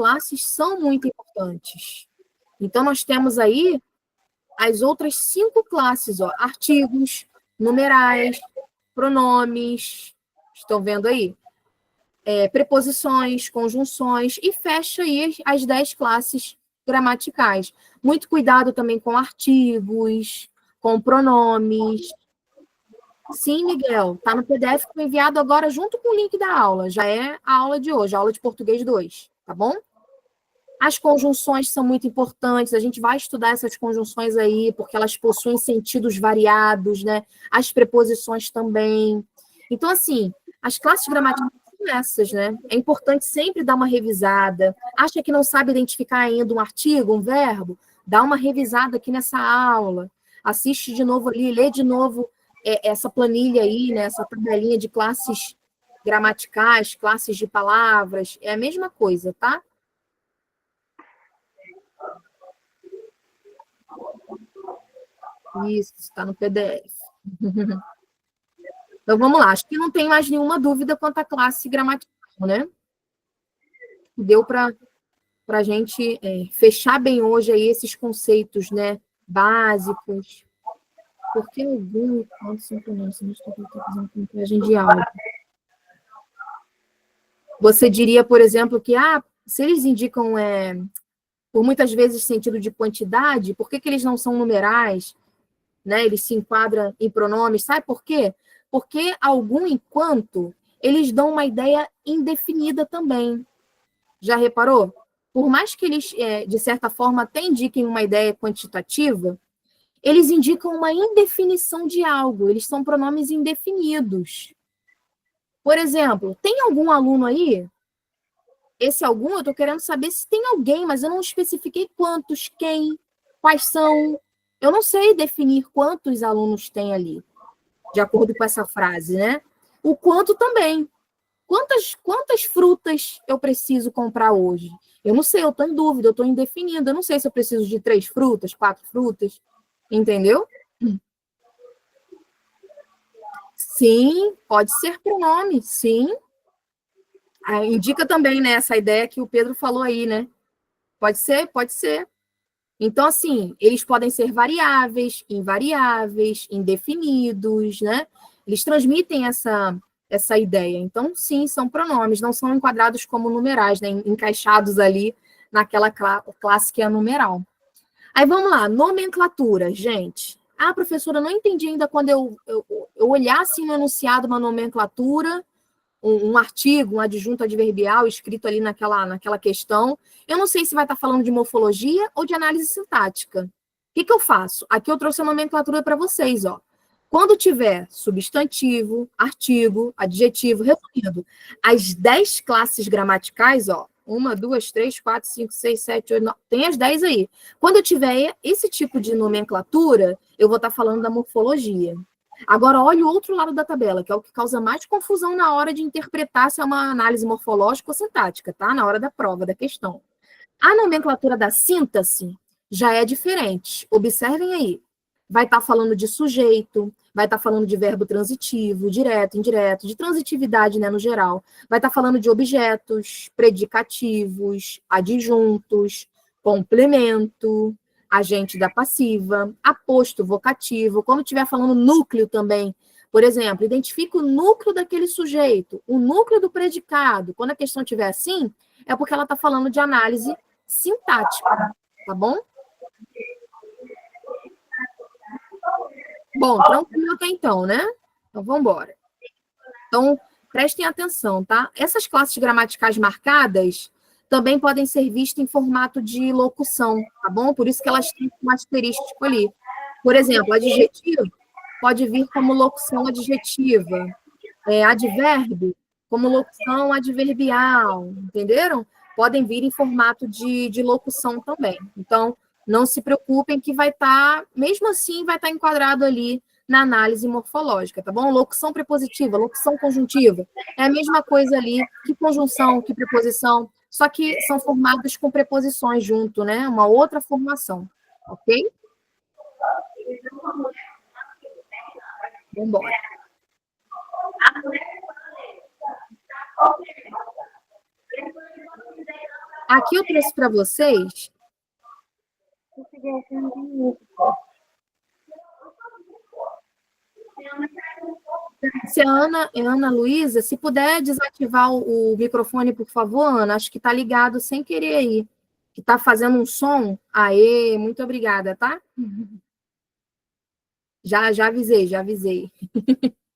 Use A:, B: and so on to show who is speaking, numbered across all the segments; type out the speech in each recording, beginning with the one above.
A: classes são muito importantes. Então, nós temos aí as outras 5 classes, ó, artigos, numerais, pronomes, estão vendo aí? Preposições, conjunções, e fecha aí as 10 classes gramaticais. Muito cuidado também com artigos, com pronomes. Sim, Miguel, está no PDF que foi enviado agora junto com o link da aula. Já é a aula de hoje, a aula de português 2, tá bom? As conjunções são muito importantes, a gente vai estudar essas conjunções aí, porque elas possuem sentidos variados, né? As preposições também. Então, assim, as classes gramaticais são essas, né? É importante sempre dar uma revisada. Acha que não sabe identificar ainda um artigo, um verbo? Dá uma revisada aqui nessa aula. Assiste de novo ali, lê de novo essa planilha aí, né? Essa tabelinha de classes gramaticais, classes de palavras. É a mesma coisa, tá? Isso, está no PDF. Então, vamos lá. Acho que não tem mais nenhuma dúvida quanto à classe gramatical, né? Deu para a gente fechar bem hoje aí esses conceitos, né, básicos. Porque algum quando são pronomes, se não estou fazendo contagem de áudio. Você diria, por exemplo, que se eles indicam por muitas vezes sentido de quantidade, por que eles não são numerais? Né? Eles se enquadram em pronomes. Sabe por quê? Porque algum enquanto eles dão uma ideia indefinida também. Já reparou? Por mais que eles, de certa forma, até indiquem uma ideia quantitativa, eles indicam uma indefinição de algo. Eles são pronomes indefinidos. Por exemplo, tem algum aluno aí? Esse algum, eu estou querendo saber se tem alguém, mas eu não especifiquei quantos, quem, quais são. Eu não sei definir quantos alunos tem ali, de acordo com essa frase, né? O quanto também. Quantas frutas eu preciso comprar hoje? Eu não sei, eu estou em dúvida, eu estou indefinindo. Eu não sei se eu preciso de 3 frutas, 4 frutas. Entendeu? Sim, pode ser pronome, sim. Indica também, né, essa ideia que o Pedro falou aí, né? Pode ser, pode ser. Então, assim, eles podem ser variáveis, invariáveis, indefinidos, né? Eles transmitem essa ideia. Então, sim, são pronomes, não são enquadrados como numerais, né? Encaixados ali naquela classe que é a numeral. Aí, vamos lá, nomenclatura, gente. Professora, não entendi ainda quando eu olhar assim no enunciado uma nomenclatura, um artigo, um adjunto adverbial escrito ali naquela questão. Eu não sei se vai estar falando de morfologia ou de análise sintática. O que eu faço? Aqui eu trouxe a nomenclatura para vocês, ó. Quando tiver substantivo, artigo, adjetivo, resumindo, as 10 classes gramaticais, ó, 1, 2, 3, 4, 5, 6, 7, 8, 9, tem as 10 aí. Quando eu tiver esse tipo de nomenclatura, eu vou estar falando da morfologia. Agora, olha o outro lado da tabela, que é o que causa mais confusão na hora de interpretar se é uma análise morfológica ou sintática, tá? Na hora da prova, da questão. A nomenclatura da síntese já é diferente. Observem aí. Vai estar falando de sujeito, vai estar falando de verbo transitivo, direto, indireto, de transitividade, né, no geral. Vai estar falando de objetos, predicativos, adjuntos, complemento, agente da passiva, aposto vocativo. Quando estiver falando núcleo também, por exemplo, identifica o núcleo daquele sujeito, o núcleo do predicado. Quando a questão estiver assim, é porque ela está falando de análise sintática, tá bom? Bom, tranquilo até então, né? Então, vamos embora. Então, prestem atenção, tá? Essas classes gramaticais marcadas também podem ser vistas em formato de locução, tá bom? Por isso que elas têm um asterístico ali. Por exemplo, adjetivo pode vir como locução adjetiva. Advérbio como locução adverbial, entenderam? Podem vir em formato de locução também. Então, não se preocupem que vai estar, mesmo assim, vai estar enquadrado ali na análise morfológica, tá bom? Locução prepositiva, locução conjuntiva, é a mesma coisa ali que conjunção, que preposição, só que são formados com preposições junto, né? Uma outra formação, ok? Vamos embora. Aqui eu trouxe para vocês. Se a Ana Luísa, se puder desativar o microfone, por favor, Ana, acho que está ligado sem querer aí. Que está fazendo um som. Aê, muito obrigada, tá? Já avisei, já avisei.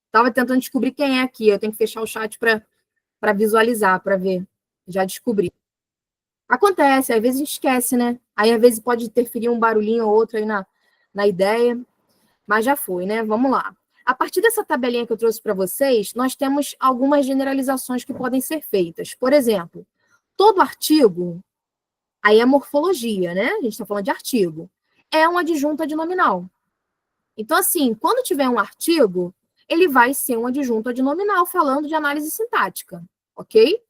A: Estava tentando descobrir quem é aqui. Eu tenho que fechar o chat para visualizar, para ver. Já descobri. Acontece, às vezes a gente esquece, né? Aí, às vezes, pode interferir um barulhinho ou outro aí na ideia, mas já foi, né? Vamos lá. A partir dessa tabelinha que eu trouxe para vocês, nós temos algumas generalizações que podem ser feitas. Por exemplo, todo artigo, aí é morfologia, né? A gente está falando de artigo, é um adjunto adnominal. Então, assim, quando tiver um artigo, ele vai ser um adjunto adnominal falando de análise sintática, ok?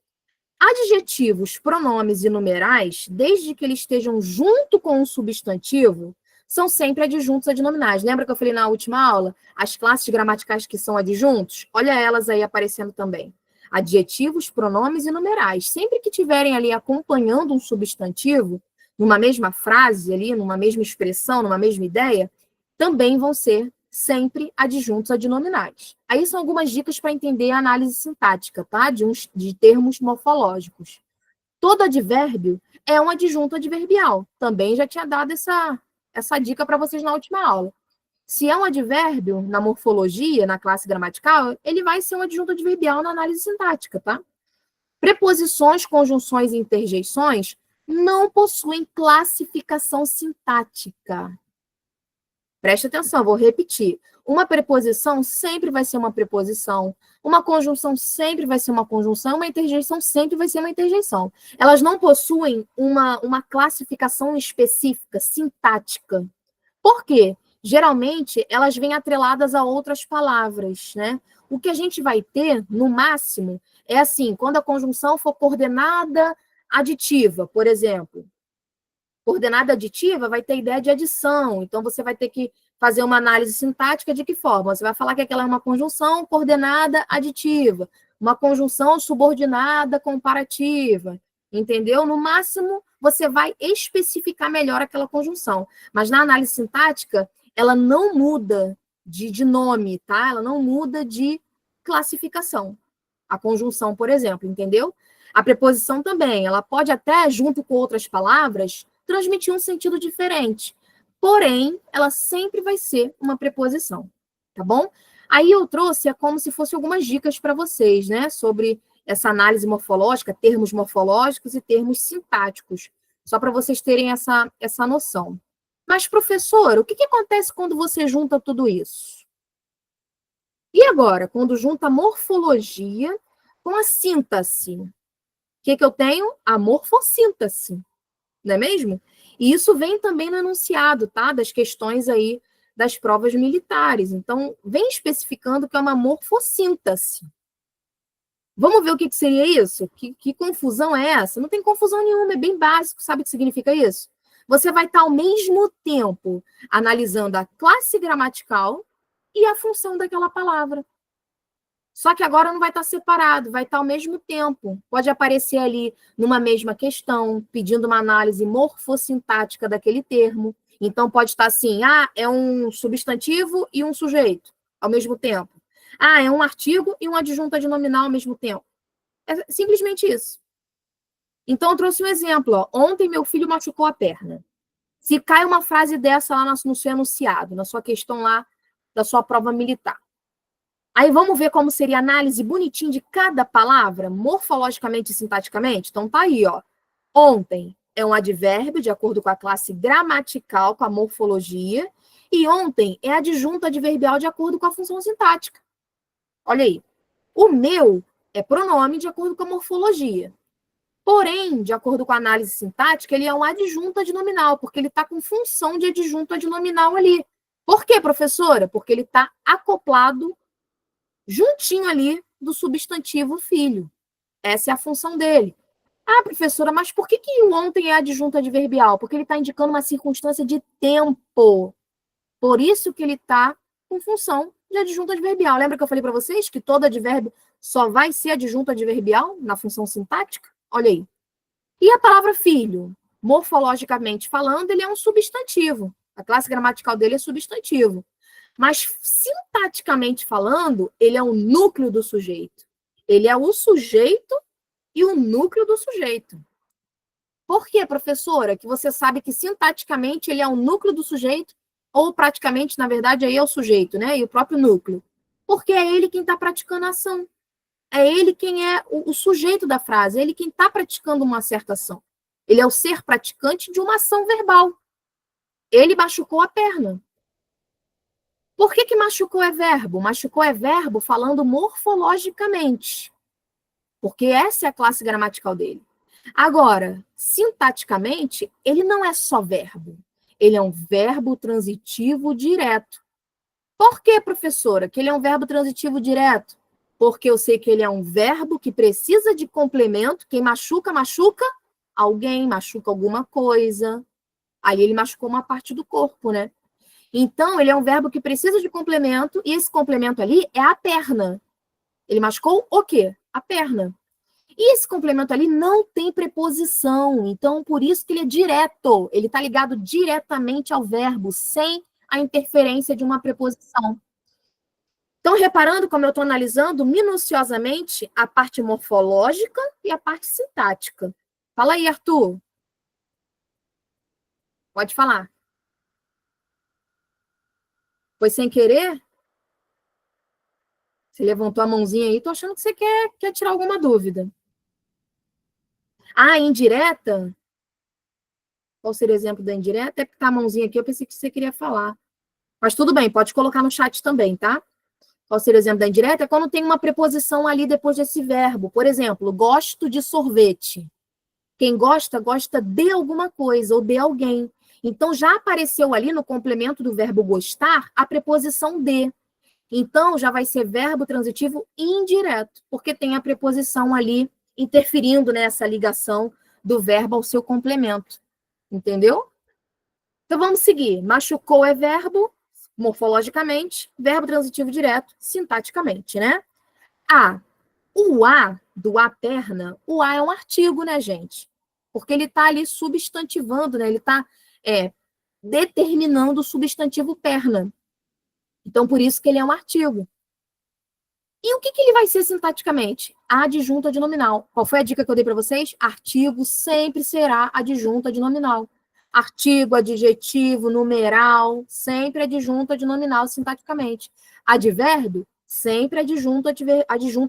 A: Adjetivos, pronomes e numerais, desde que eles estejam junto com um substantivo, são sempre adjuntos adnominais. Lembra que eu falei na última aula? As classes gramaticais que são adjuntos? Olha elas aí aparecendo também. Adjetivos, pronomes e numerais. Sempre que tiverem ali acompanhando um substantivo, numa mesma frase ali, numa mesma expressão, numa mesma ideia, também vão ser sempre adjuntos adnominais. Aí são algumas dicas para entender a análise sintática, tá? De termos morfológicos. Todo advérbio é um adjunto adverbial. Também já tinha dado essa dica para vocês na última aula. Se é um advérbio na morfologia, na classe gramatical, ele vai ser um adjunto adverbial na análise sintática, tá? Preposições, conjunções e interjeições não possuem classificação sintática. Preste atenção, vou repetir. Uma preposição sempre vai ser uma preposição, uma conjunção sempre vai ser uma conjunção, uma interjeição sempre vai ser uma interjeição. Elas não possuem uma classificação específica, sintática. Por quê? Geralmente, elas vêm atreladas a outras palavras, né? O que a gente vai ter, no máximo, é assim, quando a conjunção for coordenada aditiva, por exemplo. Coordenada aditiva vai ter ideia de adição, então você vai ter que fazer uma análise sintática de que forma? Você vai falar que aquela é uma conjunção coordenada aditiva, uma conjunção subordinada comparativa, entendeu? No máximo, você vai especificar melhor aquela conjunção, mas na análise sintática, ela não muda de nome, tá? Ela não muda de classificação. A conjunção, por exemplo, entendeu? A preposição também, ela pode até, junto com outras palavras, transmitir um sentido diferente. Porém, ela sempre vai ser uma preposição, tá bom? Aí eu trouxe como se fosse algumas dicas para vocês, né, sobre essa análise morfológica, termos morfológicos e termos sintáticos, só para vocês terem essa noção. Mas, professor, o que acontece quando você junta tudo isso? E agora, quando junta a morfologia com a síntese? O que eu tenho? A morfossíntese, não é mesmo? E isso vem também no enunciado, tá? Das questões aí das provas militares. Então, vem especificando que é uma morfossíntese. Vamos ver o que seria isso? Que confusão é essa? Não tem confusão nenhuma, é bem básico. Sabe o que significa isso? Você vai estar ao mesmo tempo analisando a classe gramatical e a função daquela palavra. Só que agora não vai estar separado, vai estar ao mesmo tempo. Pode aparecer ali numa mesma questão, pedindo uma análise morfossintática daquele termo. Então, pode estar assim, é um substantivo e um sujeito ao mesmo tempo. É um artigo e um adjunto adnominal ao mesmo tempo. É simplesmente isso. Então, eu trouxe um exemplo. Ó. Ontem, meu filho machucou a perna. Se cai uma frase dessa lá no seu enunciado, na sua questão lá da sua prova militar, aí vamos ver como seria a análise bonitinha de cada palavra, morfologicamente e sintaticamente? Então tá aí, ó. Ontem é um advérbio, de acordo com a classe gramatical, com a morfologia, e ontem é adjunto adverbial de acordo com a função sintática. Olha aí. O meu é pronome de acordo com a morfologia. Porém, de acordo com a análise sintática, ele é um adjunto adnominal, porque ele está com função de adjunto adnominal ali. Por quê, professora? Porque ele está acoplado juntinho ali do substantivo filho. Essa é a função dele. Professora, mas por que o ontem é adjunto adverbial? Porque ele está indicando uma circunstância de tempo. Por isso que ele está com função de adjunto adverbial. Lembra que eu falei para vocês que todo advérbio só vai ser adjunto adverbial na função sintática? Olha aí. E a palavra filho? Morfologicamente falando, ele é um substantivo. A classe gramatical dele é substantivo. Mas, sintaticamente falando, ele é o núcleo do sujeito. Ele é o sujeito e o núcleo do sujeito. Por quê, professora? Que você sabe que sintaticamente ele é o núcleo do sujeito, ou praticamente, na verdade, aí é o sujeito, né? E o próprio núcleo. Porque é ele quem está praticando a ação. É ele quem é o sujeito da frase, é ele quem está praticando uma certa ação. Ele é o ser praticante de uma ação verbal. Ele machucou a perna. Por que machucou é verbo? Machucou é verbo falando morfologicamente. Porque essa é a classe gramatical dele. Agora, sintaticamente, ele não é só verbo. Ele é um verbo transitivo direto. Por que, professora, que ele é um verbo transitivo direto? Porque eu sei que ele é um verbo que precisa de complemento. Quem machuca, machuca alguém, machuca alguma coisa. Aí ele machucou uma parte do corpo, né? Então, ele é um verbo que precisa de complemento, e esse complemento ali é a perna. Ele machucou o quê? A perna. E esse complemento ali não tem preposição, então por isso que ele é direto, ele está ligado diretamente ao verbo, sem a interferência de uma preposição. Então, reparando como eu estou analisando minuciosamente a parte morfológica e a parte sintática. Fala aí, Arthur. Pode falar. Foi sem querer? Você levantou a mãozinha aí, tô achando que você quer tirar alguma dúvida. Ah, indireta? Qual seria o exemplo da indireta? É porque tá a mãozinha aqui, eu pensei que você queria falar. Mas tudo bem, pode colocar no chat também, tá? Qual seria o exemplo da indireta? É quando tem uma preposição ali depois desse verbo. Por exemplo, gosto de sorvete. Quem gosta, gosta de alguma coisa ou de alguém. Então, já apareceu ali no complemento do verbo gostar a preposição de. Então, já vai ser verbo transitivo indireto, porque tem a preposição ali interferindo nessa ligação do verbo ao seu complemento. Entendeu? Então, vamos seguir. Machucou é verbo, morfologicamente, verbo transitivo direto, sintaticamente, né? A. O A, do a perna, o A é um artigo, né, gente? Porque ele está ali substantivando, né? Ele está determinando o substantivo perna. Então, por isso que ele é um artigo. E o que ele vai ser sintaticamente? Adjunta de nominal. Qual foi a dica que eu dei para vocês? Artigo sempre será adjunta de nominal. Artigo, adjetivo, numeral, sempre adjunta de nominal sintaticamente. Advérbio, sempre adjunta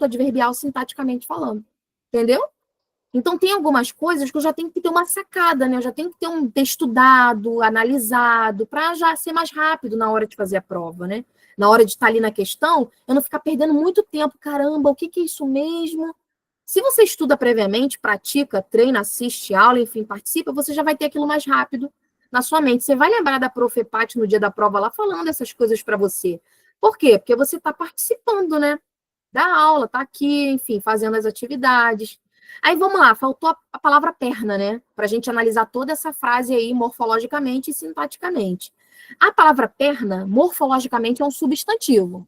A: adverbial sintaticamente falando. Entendeu? Então, tem algumas coisas que eu já tenho que ter uma sacada, né? Eu já tenho que ter estudado, analisado, para já ser mais rápido na hora de fazer a prova, né? Na hora de estar ali na questão, eu não ficar perdendo muito tempo. Caramba, o que é isso mesmo? Se você estuda previamente, pratica, treina, assiste aula, enfim, participa, você já vai ter aquilo mais rápido na sua mente. Você vai lembrar da Prof. Epate no dia da prova lá falando essas coisas para você. Por quê? Porque você está participando, né? Da aula, tá aqui, enfim, fazendo as atividades. Aí vamos lá, faltou a palavra perna, né? Para a gente analisar toda essa frase aí morfologicamente e sintaticamente. A palavra perna, morfologicamente, é um substantivo.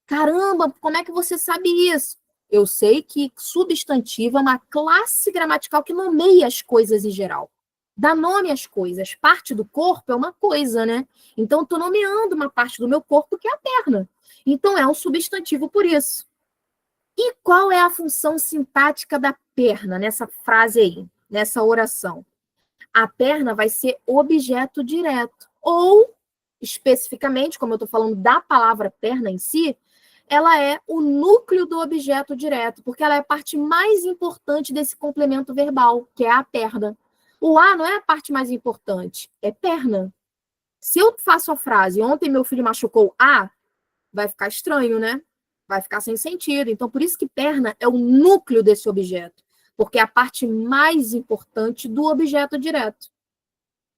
A: Caramba, como é que você sabe isso? Eu sei que substantivo é uma classe gramatical que nomeia as coisas em geral. Dá nome às coisas. Parte do corpo é uma coisa, né? Então, estou nomeando uma parte do meu corpo que é a perna. Então, é um substantivo por isso. E qual é a função sintática da perna nessa frase aí, nessa oração? A perna vai ser objeto direto. Ou, especificamente, como eu estou falando da palavra perna em si, ela é o núcleo do objeto direto, porque ela é a parte mais importante desse complemento verbal, que é a perna. O A não é a parte mais importante, é perna. Se eu faço a frase, ontem meu filho machucou A, vai ficar estranho, né? Vai ficar sem sentido. Então, por isso que perna é o núcleo desse objeto, porque é a parte mais importante do objeto direto.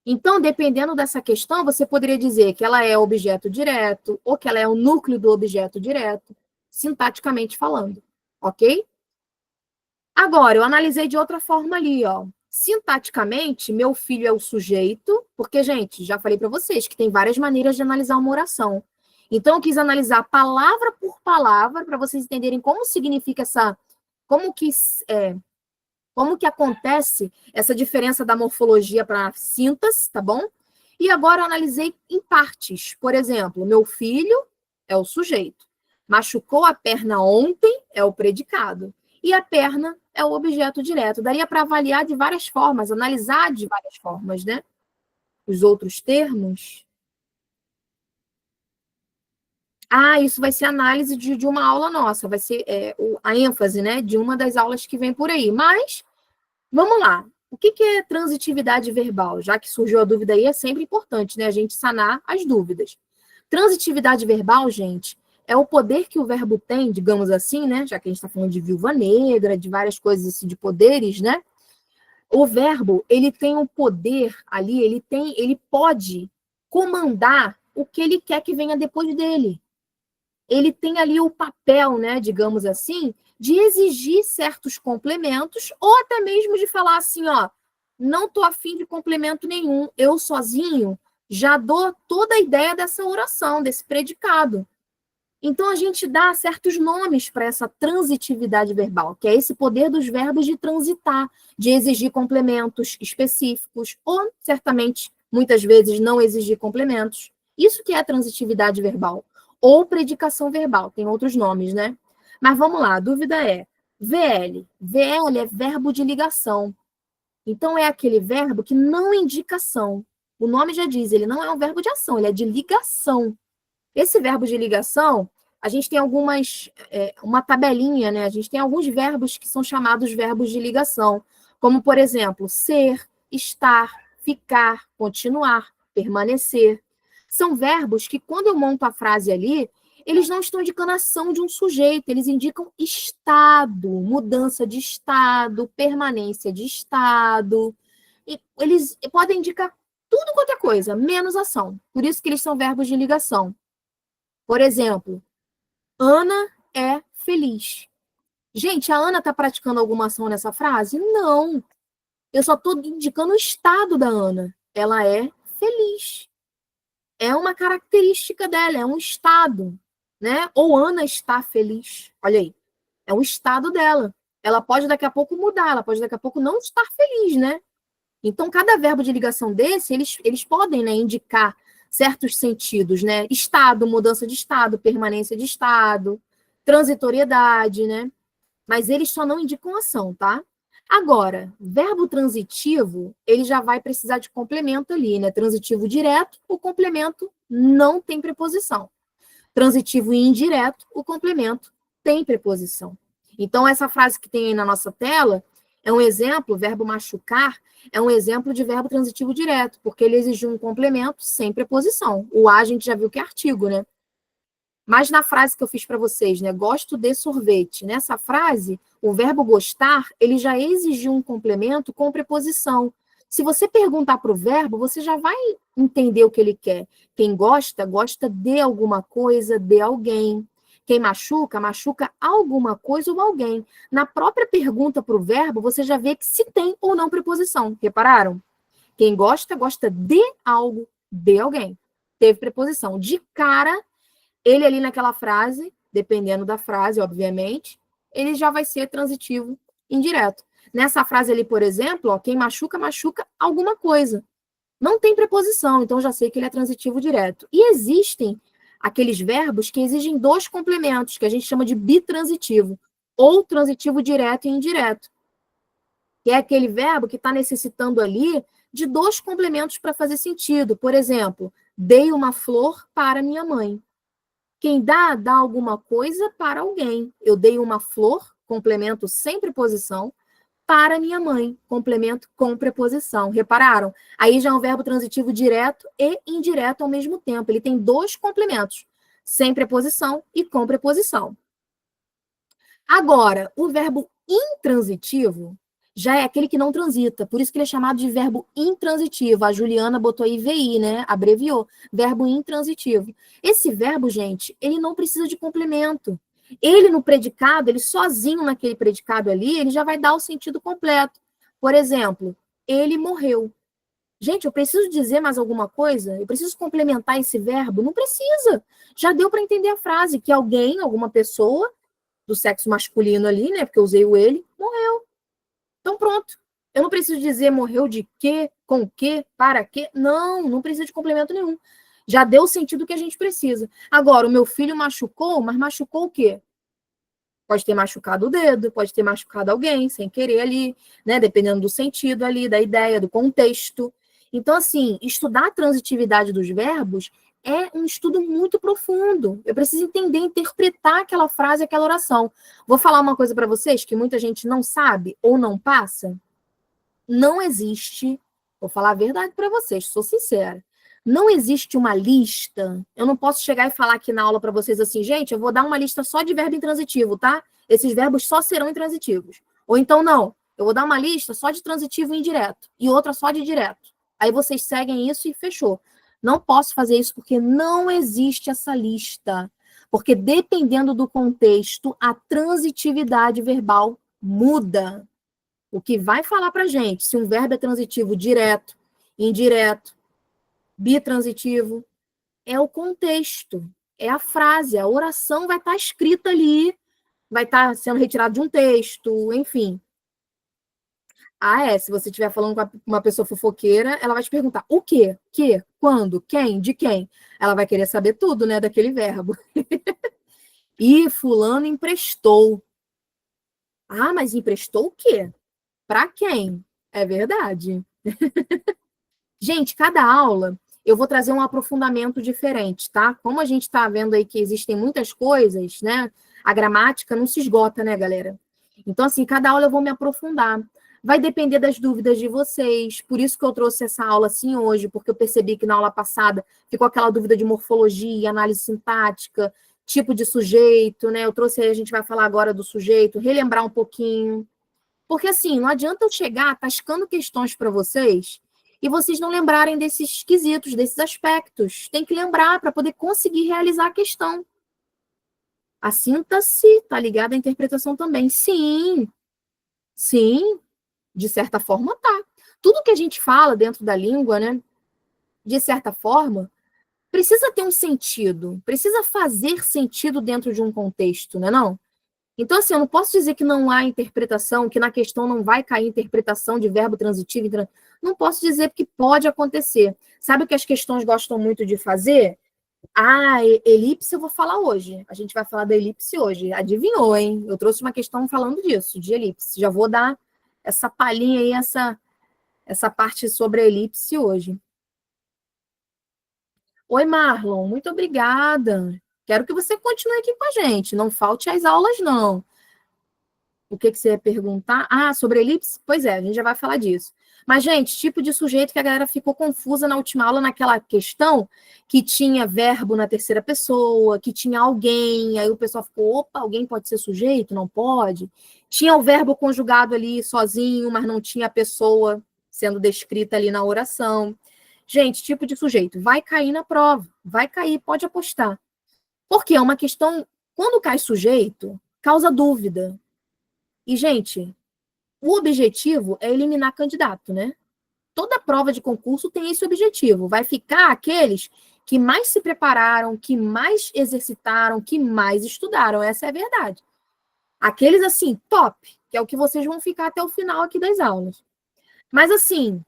A: Então, dependendo dessa questão, você poderia dizer que ela é objeto direto ou que ela é o núcleo do objeto direto, sintaticamente falando, ok? Agora, eu analisei de outra forma ali, ó. Sintaticamente, meu filho é o sujeito, porque, gente, já falei para vocês que tem várias maneiras de analisar uma oração. Então, eu quis analisar palavra por palavra para vocês entenderem como significa essa, como que Como que acontece essa diferença da morfologia para a síntase, tá bom? E agora eu analisei em partes. Por exemplo, meu filho é o sujeito. Machucou a perna ontem é o predicado. E a perna é o objeto direto. Daria para avaliar de várias formas, analisar de várias formas, né? Os outros termos. Ah, isso vai ser análise de uma aula nossa, vai ser a ênfase, né, de uma das aulas que vem por aí. Mas, vamos lá. O que é transitividade verbal? Já que surgiu a dúvida aí, é sempre importante, né, a gente sanar as dúvidas. Transitividade verbal, gente, é o poder que o verbo tem, digamos assim, né, já que a gente está falando de viúva negra, de várias coisas assim, de poderes, né, o verbo, ele tem um poder ali, ele pode comandar o que ele quer que venha depois dele. Ele tem ali o papel, né, digamos assim, de exigir certos complementos, ou até mesmo de falar assim, ó, não estou afim de complemento nenhum, eu sozinho já dou toda a ideia dessa oração, desse predicado. Então, a gente dá certos nomes para essa transitividade verbal, que é esse poder dos verbos de transitar, de exigir complementos específicos, ou, certamente, muitas vezes, não exigir complementos. Isso que é transitividade verbal. Ou predicação verbal, tem outros nomes, né? Mas vamos lá, a dúvida é, VL. VL é verbo de ligação. Então, é aquele verbo que não indica ação. O nome já diz, ele não é um verbo de ação, ele é de ligação. Esse verbo de ligação, a gente tem uma tabelinha, né? A gente tem alguns verbos que são chamados verbos de ligação, como, por exemplo, ser, estar, ficar, continuar, permanecer. São verbos que, quando eu monto a frase ali, eles não estão indicando a ação de um sujeito, eles indicam estado, mudança de estado, permanência de estado. E eles podem indicar tudo quanto é coisa, menos ação. Por isso que eles são verbos de ligação. Por exemplo, Ana é feliz. Gente, a Ana está praticando alguma ação nessa frase? Não. Eu só estou indicando o estado da Ana. Ela é feliz. É uma característica dela, é um estado, né? Ou Ana está feliz. Olha aí. É um estado dela. Ela pode daqui a pouco mudar, ela pode daqui a pouco não estar feliz, né? Então, cada verbo de ligação desse, eles podem, né, indicar certos sentidos, né? Estado, mudança de estado, permanência de estado, transitoriedade, né? Mas eles só não indicam ação, tá? Agora, verbo transitivo, ele já vai precisar de complemento ali, né? Transitivo direto, o complemento não tem preposição. Transitivo e indireto, o complemento tem preposição. Então, essa frase que tem aí na nossa tela é um exemplo, o verbo machucar é um exemplo de verbo transitivo direto, porque ele exigiu um complemento sem preposição. O a gente já viu que é artigo, né? Mas na frase que eu fiz para vocês, né? Gosto de sorvete. Nessa frase, o verbo gostar, ele já exigiu um complemento com preposição. Se você perguntar para o verbo, você já vai entender o que ele quer. Quem gosta, gosta de alguma coisa, de alguém. Quem machuca, machuca alguma coisa ou alguém. Na própria pergunta para o verbo, você já vê que se tem ou não preposição. Repararam? Quem gosta, gosta de algo, de alguém. Teve preposição. De cara, ele ali naquela frase, dependendo da frase, obviamente, ele já vai ser transitivo indireto. Nessa frase ali, por exemplo, ó, quem machuca, machuca alguma coisa. Não tem preposição, então já sei que ele é transitivo direto. E existem aqueles verbos que exigem dois complementos, que a gente chama de bitransitivo, ou transitivo direto e indireto. Que é aquele verbo que está necessitando ali de dois complementos para fazer sentido. Por exemplo, dei uma flor para minha mãe. Quem dá, dá alguma coisa para alguém. Eu dei uma flor, complemento sem preposição, para minha mãe, complemento com preposição. Repararam? Aí já é um verbo transitivo direto e indireto ao mesmo tempo. Ele tem dois complementos, sem preposição e com preposição. Agora, o verbo intransitivo já é aquele que não transita, por isso que ele é chamado de verbo intransitivo. A Juliana botou aí VI, né? Abreviou. Verbo intransitivo. Esse verbo, gente, ele não precisa de complemento. Ele no predicado, ele sozinho naquele predicado ali, ele já vai dar o sentido completo. Por exemplo, ele morreu. Gente, eu preciso dizer mais alguma coisa? Eu preciso complementar esse verbo? Não precisa. Já deu para entender a frase, que alguém, alguma pessoa do sexo masculino ali, né? Porque eu usei o ele, morreu. Então, pronto. Eu não preciso dizer morreu de quê, com quê, para quê. Não, não precisa de complemento nenhum. Já deu o sentido que a gente precisa. Agora, o meu filho machucou, mas machucou o quê? Pode ter machucado o dedo, pode ter machucado alguém sem querer ali, né? Dependendo do sentido ali, da ideia, do contexto. Então, assim, estudar a transitividade dos verbos é um estudo muito profundo. Eu preciso entender, interpretar aquela frase, aquela oração. Vou falar uma coisa para vocês que muita gente não sabe ou não passa. Não existe, vou falar a verdade para vocês, sou sincera. Não existe uma lista. Eu não posso chegar e falar aqui na aula para vocês assim, gente, eu vou dar uma lista só de verbo intransitivo, tá? Esses verbos só serão intransitivos. Ou então, não, eu vou dar uma lista só de transitivo indireto e outra só de direto. Aí vocês seguem isso e fechou. Não posso fazer isso porque não existe essa lista. Porque dependendo do contexto, a transitividade verbal muda. O que vai falar para a gente se um verbo é transitivo direto, indireto, bitransitivo, é o contexto, é a frase, a oração vai estar escrita ali, vai estar sendo retirada de um texto, enfim. Ah, se você estiver falando com uma pessoa fofoqueira, ela vai te perguntar o quê? Que? Quando? Quem? De quem? Ela vai querer saber tudo, né, daquele verbo. E fulano emprestou. Ah, mas emprestou o quê? Para quem? É verdade. Gente, cada aula eu vou trazer um aprofundamento diferente, tá? Como a gente está vendo aí que existem muitas coisas, né? A gramática não se esgota, né, galera? Então, assim, cada aula eu vou me aprofundar. Vai depender das dúvidas de vocês. Por isso que eu trouxe essa aula assim hoje, porque eu percebi que na aula passada ficou aquela dúvida de morfologia, análise sintática, tipo de sujeito, né? Eu trouxe aí, a gente vai falar agora do sujeito, relembrar um pouquinho. Porque, assim, não adianta eu chegar tascando questões para vocês e vocês não lembrarem desses quesitos, desses aspectos. Tem que lembrar para poder conseguir realizar a questão. A síntese está ligada à interpretação também. Sim, sim, de certa forma tá. Tudo que a gente fala dentro da língua, né, de certa forma, precisa ter um sentido, precisa fazer sentido dentro de um contexto, né, não? Então, assim, eu não posso dizer que não há interpretação, que na questão não vai cair interpretação de verbo transitivo. Não posso dizer porque pode acontecer. Sabe o que as questões gostam muito de fazer? Ah, elipse eu vou falar hoje. A gente vai falar da elipse hoje. Adivinhou, hein? Eu trouxe uma questão falando disso, de elipse. Já vou dar essa palhinha aí, essa parte sobre a elipse hoje. Oi, Marlon, muito obrigada. Quero que você continue aqui com a gente. Não falte às aulas, não. O que você ia perguntar? Ah, sobre elipse? Pois é, a gente já vai falar disso. Mas, gente, tipo de sujeito que a galera ficou confusa na última aula, naquela questão que tinha verbo na terceira pessoa, que tinha alguém, aí o pessoal ficou, opa, alguém pode ser sujeito? Não pode? Tinha o verbo conjugado ali sozinho, mas não tinha a pessoa sendo descrita ali na oração. Gente, tipo de sujeito, vai cair na prova, vai cair, pode apostar. Porque é uma questão, quando cai sujeito, causa dúvida. E, gente, o objetivo é eliminar candidato, né? Toda prova de concurso tem esse objetivo. Vai ficar aqueles que mais se prepararam, que mais exercitaram, que mais estudaram. Essa é a verdade. Aqueles, assim, top, que é o que vocês vão ficar até o final aqui das aulas. Mas, assim,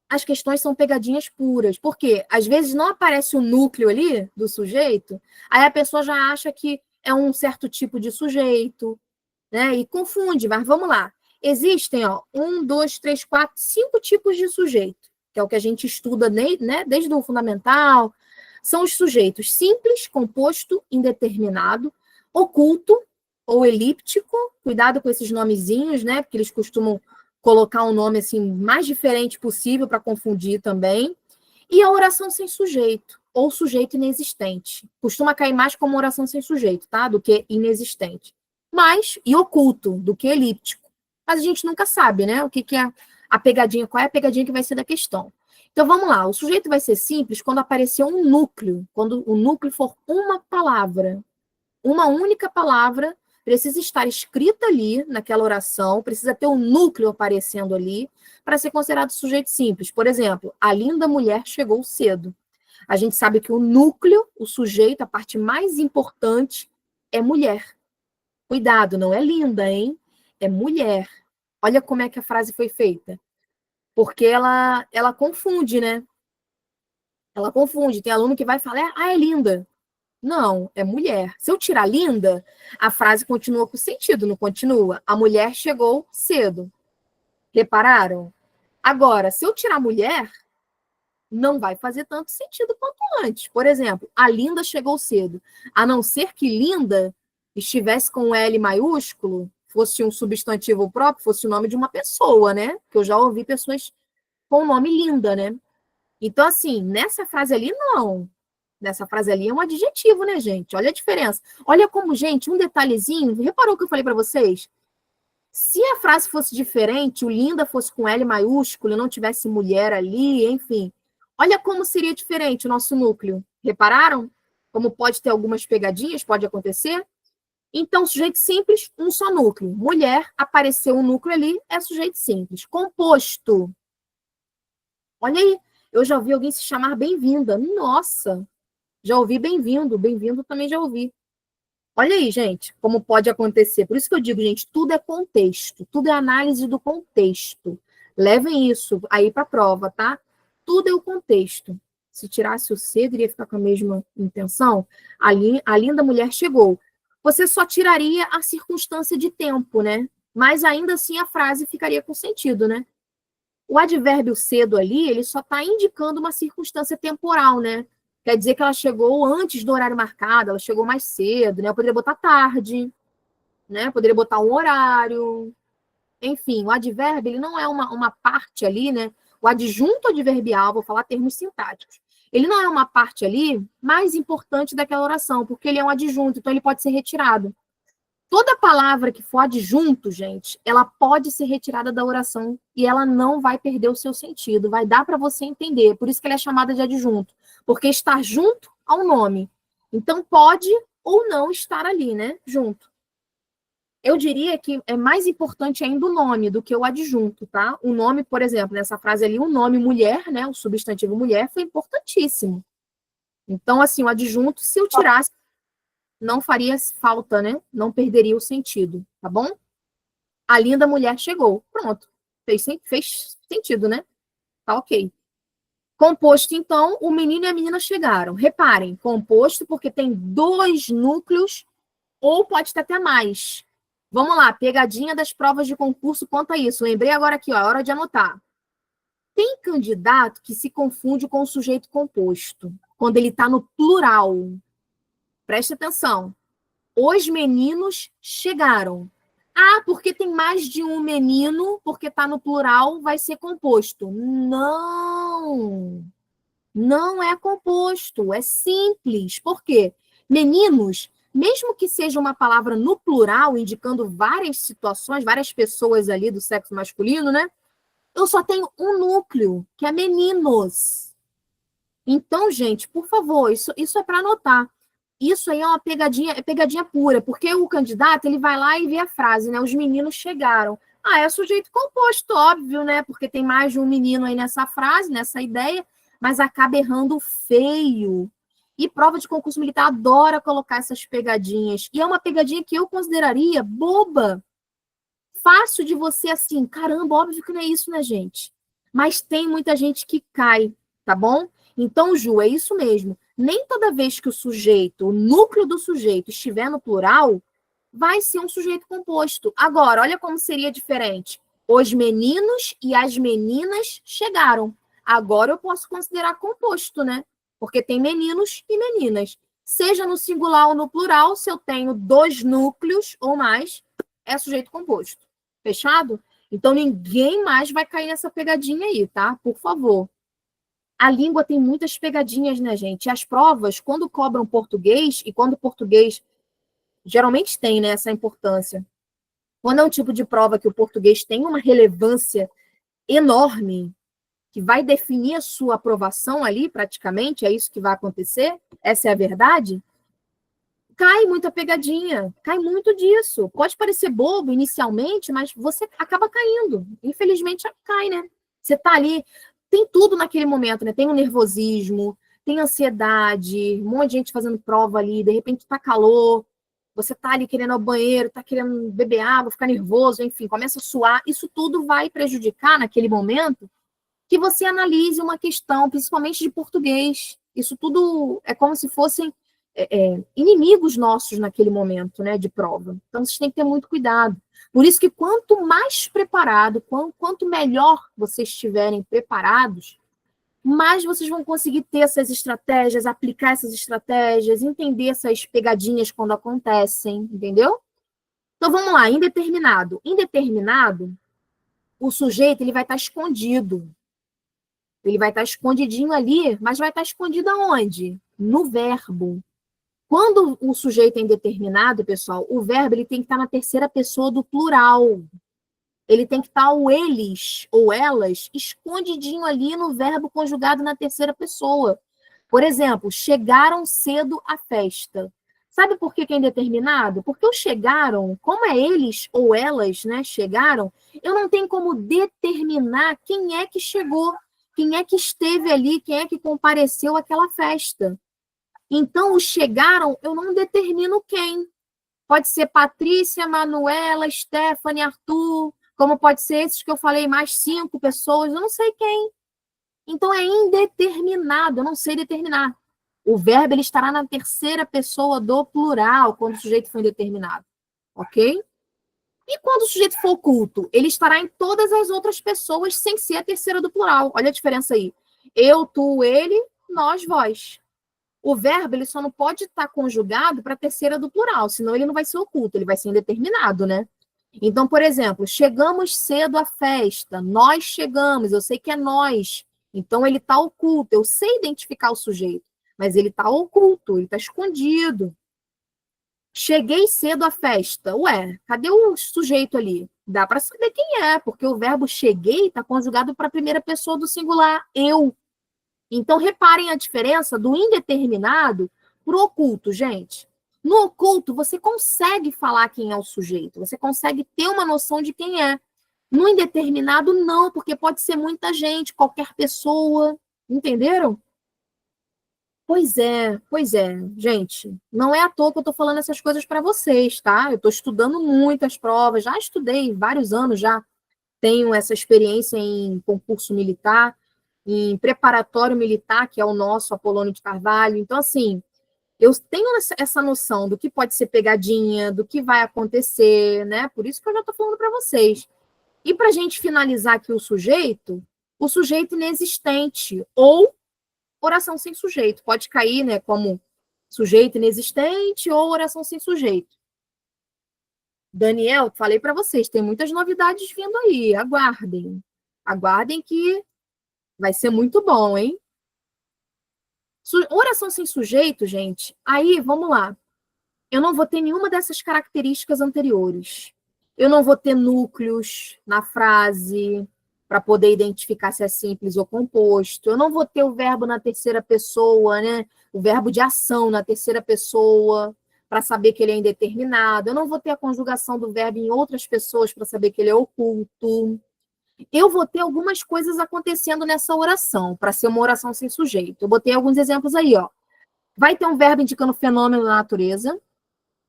A: as questões são pegadinhas puras. Porque, às vezes, não aparece o núcleo ali do sujeito, aí a pessoa já acha que é um certo tipo de sujeito, né? E confunde, mas vamos lá. Existem, ó, 1, 2, 3, 4, 5 tipos de sujeito, que é o que a gente estuda, né, desde o fundamental. São os sujeitos simples, composto, indeterminado, oculto ou elíptico. Cuidado com esses nomezinhos, né? Porque eles costumam colocar um nome assim mais diferente possível para confundir também. E a oração sem sujeito, ou sujeito inexistente. Costuma cair mais como oração sem sujeito, tá? Do que inexistente. E oculto, do que elíptico. Mas a gente nunca sabe, né? O que é a pegadinha, qual é a pegadinha que vai ser da questão. Então vamos lá, o sujeito vai ser simples quando aparecer um núcleo, quando o núcleo for uma palavra. Uma única palavra precisa estar escrita ali naquela oração, precisa ter um núcleo aparecendo ali para ser considerado sujeito simples. Por exemplo, a linda mulher chegou cedo. A gente sabe que o núcleo, o sujeito, a parte mais importante é mulher. Cuidado, não é linda, hein? É mulher. Olha como é que a frase foi feita. Porque ela confunde, né? Ela confunde. Tem aluno que vai falar, é linda. Não, é mulher. Se eu tirar linda, a frase continua com sentido, não continua? A mulher chegou cedo. Repararam? Agora, se eu tirar mulher, não vai fazer tanto sentido quanto antes. Por exemplo, a Linda chegou cedo. A não ser que Linda estivesse com L maiúsculo, fosse um substantivo próprio, fosse o nome de uma pessoa, né? Que eu já ouvi pessoas com o nome Linda, né? Então, assim, nessa frase ali, não. Nessa frase ali é um adjetivo, né, gente? Olha a diferença. Olha como, gente, um detalhezinho. Reparou o que eu falei para vocês? Se a frase fosse diferente, o Linda fosse com L maiúsculo, não tivesse mulher ali, enfim. Olha como seria diferente o nosso núcleo. Repararam? Como pode ter algumas pegadinhas, pode acontecer? Então, sujeito simples, um só núcleo. Mulher, apareceu um núcleo ali, é sujeito simples. Composto. Olha aí, eu já ouvi alguém se chamar bem-vinda. Nossa, já ouvi bem-vindo. Bem-vindo também já ouvi. Olha aí, gente, como pode acontecer. Por isso que eu digo, gente, tudo é contexto, tudo é análise do contexto. Levem isso aí para a prova, tá? Tudo é o contexto. Se tirasse o cedo, iria ficar com a mesma intenção. A linda mulher chegou. Você só tiraria a circunstância de tempo, né? Mas ainda assim a frase ficaria com sentido, né? O advérbio cedo ali, ele só está indicando uma circunstância temporal, né? Quer dizer que ela chegou antes do horário marcado, ela chegou mais cedo, né? Eu poderia botar tarde, né? Eu poderia botar um horário. Enfim, o advérbio, ele não é uma parte ali, né? O adjunto adverbial, vou falar termos sintáticos. Ele não é uma parte ali mais importante daquela oração, porque ele é um adjunto, então ele pode ser retirado. Toda palavra que for adjunto, gente, ela pode ser retirada da oração e ela não vai perder o seu sentido, vai dar para você entender. Por isso que ela é chamada de adjunto, porque está junto ao nome. Então pode ou não estar ali, né, junto. Eu diria que é mais importante ainda o nome do que o adjunto, tá? O nome, por exemplo, nessa frase ali, o nome mulher, né, o substantivo mulher foi importantíssimo. Então, assim, o adjunto, se eu tirasse, não faria falta, né? Não perderia o sentido, tá bom? A linda mulher chegou. Pronto. Fez sentido, né? Tá ok. Composto, então, o menino e a menina chegaram. Reparem, composto porque tem 2 núcleos, ou pode ter até mais. Vamos lá, pegadinha das provas de concurso quanto a isso. Lembrei agora aqui, ó, é hora de anotar. Tem candidato que se confunde com o sujeito composto, quando ele está no plural. Preste atenção. Os meninos chegaram. Ah, porque tem mais de um menino, porque está no plural, vai ser composto. Não, não é composto, é simples. Por quê? Meninos, mesmo que seja uma palavra no plural, indicando várias situações, várias pessoas ali do sexo masculino, né? Eu só tenho um núcleo, que é meninos. Então, gente, por favor, isso é para anotar. Isso aí é pegadinha pura, porque o candidato, ele vai lá e vê a frase, né? Os meninos chegaram. Ah, é sujeito composto, óbvio, né? Porque tem mais de um menino aí nessa frase, nessa ideia, mas acaba errando feio. E prova de concurso militar adora colocar essas pegadinhas. E é uma pegadinha que eu consideraria boba. Fácil de você, assim, caramba, óbvio que não é isso, né, gente? Mas tem muita gente que cai, tá bom? Então, Ju, é isso mesmo. Nem toda vez que o sujeito, o núcleo do sujeito estiver no plural, vai ser um sujeito composto. Agora, olha como seria diferente. Os meninos e as meninas chegaram. Agora eu posso considerar composto, né? Porque tem meninos e meninas. Seja no singular ou no plural, se eu tenho 2 núcleos ou mais, é sujeito composto. Fechado? Então ninguém mais vai cair nessa pegadinha aí, tá? Por favor. A língua tem muitas pegadinhas, né, gente? E as provas, quando cobram português, e quando o português geralmente tem, né, essa importância. Quando é um tipo de prova que o português tem uma relevância enorme, que vai definir a sua aprovação ali, praticamente, é isso que vai acontecer, essa é a verdade, cai muita pegadinha, cai muito disso. Pode parecer bobo inicialmente, mas você acaba caindo. Infelizmente, cai, né? Você tá ali, tem tudo naquele momento, né? Tem um nervosismo, tem ansiedade, um monte de gente fazendo prova ali, de repente tá calor. você está ali querendo ir ao banheiro, está querendo beber água, ficar nervoso, enfim, começa a suar, isso tudo vai prejudicar naquele momento que você analise uma questão, principalmente de português. Isso tudo é como se fossem inimigos nossos naquele momento, né, de prova. Então, vocês têm que ter muito cuidado. Por isso que quanto mais preparado, quanto melhor vocês estiverem preparados, mais vocês vão conseguir ter essas estratégias, aplicar essas estratégias, entender essas pegadinhas quando acontecem, entendeu? Então, vamos lá, indeterminado. Indeterminado, o sujeito ele vai estar escondido. Ele vai estar escondidinho ali, mas vai estar escondido aonde? No verbo. Quando o sujeito é indeterminado, pessoal, o verbo ele tem que estar na terceira pessoa do plural. Ele tem que estar o eles ou elas escondidinho ali no verbo conjugado na terceira pessoa. Por exemplo, chegaram cedo à festa. Sabe por que é indeterminado? Porque o chegaram, como é eles ou elas, né, chegaram, eu não tenho como determinar quem é que chegou, quem é que esteve ali, quem é que compareceu àquela festa. Então, o chegaram, eu não determino quem. Pode ser Patrícia, Manuela, Stephanie, Arthur, como pode ser esses que eu falei, mais 5 pessoas, eu não sei quem. Então, é indeterminado, eu não sei determinar. O verbo ele estará na terceira pessoa do plural, quando o sujeito for indeterminado. Ok? E quando o sujeito for oculto? Ele estará em todas as outras pessoas, sem ser a terceira do plural. Olha a diferença aí. Eu, tu, ele, nós, vós. O verbo ele só não pode estar conjugado para a terceira do plural, senão ele não vai ser oculto, ele vai ser indeterminado, né? Então, por exemplo, chegamos cedo à festa, nós chegamos, eu sei que é nós. Então, ele está oculto, eu sei identificar o sujeito, mas ele está oculto, ele está escondido. Cheguei cedo à festa. Ué, cadê o sujeito ali? Dá para saber quem é, porque o verbo cheguei está conjugado para a primeira pessoa do singular, eu. Então, reparem a diferença do indeterminado para o oculto, gente. No oculto, você consegue falar quem é o sujeito, você consegue ter uma noção de quem é. No indeterminado, não, porque pode ser muita gente, qualquer pessoa. Entenderam? Pois é, gente. Não é à toa que eu estou falando essas coisas para vocês, tá? Eu estou estudando muito as provas, já estudei vários anos já. Tenho essa experiência em concurso militar, em preparatório militar, que é o nosso Apolônio de Carvalho. Então, assim, eu tenho essa noção do que pode ser pegadinha, do que vai acontecer, né? Por isso que eu já estou falando para vocês. E para a gente finalizar aqui o sujeito inexistente ou oração sem sujeito. Pode cair, né, como sujeito inexistente ou oração sem sujeito. Daniel, falei para vocês, tem muitas novidades vindo aí, aguardem. Aguardem que vai ser muito bom, hein? Oração sem sujeito, gente, aí, vamos lá. Eu não vou ter nenhuma dessas características anteriores. Eu não vou ter núcleos na frase para poder identificar se é simples ou composto. Eu não vou ter o verbo na terceira pessoa, né? O verbo de ação na terceira pessoa para saber que ele é indeterminado. Eu não vou ter a conjugação do verbo em outras pessoas para saber que ele é oculto. Eu vou ter algumas coisas acontecendo nessa oração, para ser uma oração sem sujeito. Eu botei alguns exemplos aí, ó. Vai ter um verbo indicando fenômeno da natureza.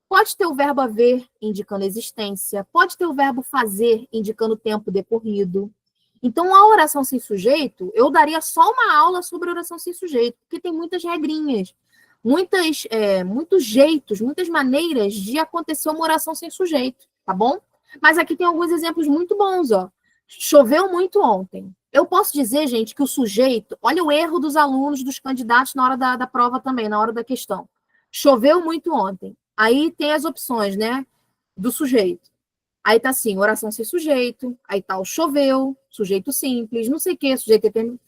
A: Pode ter o verbo haver, indicando existência. Pode ter o verbo fazer, indicando tempo decorrido. Então, a oração sem sujeito, eu daria só uma aula sobre oração sem sujeito, porque tem muitas regrinhas, muitos jeitos, muitas maneiras de acontecer uma oração sem sujeito, tá bom? Mas aqui tem alguns exemplos muito bons, ó. Choveu muito ontem. Eu posso dizer, gente, que o sujeito... Olha o erro dos alunos, dos candidatos na hora da prova também, na hora da questão. Choveu muito ontem. Aí tem as opções, né, do sujeito. Aí tá assim, oração sem sujeito, aí tá o choveu, sujeito simples, não sei o que, sujeito eterno.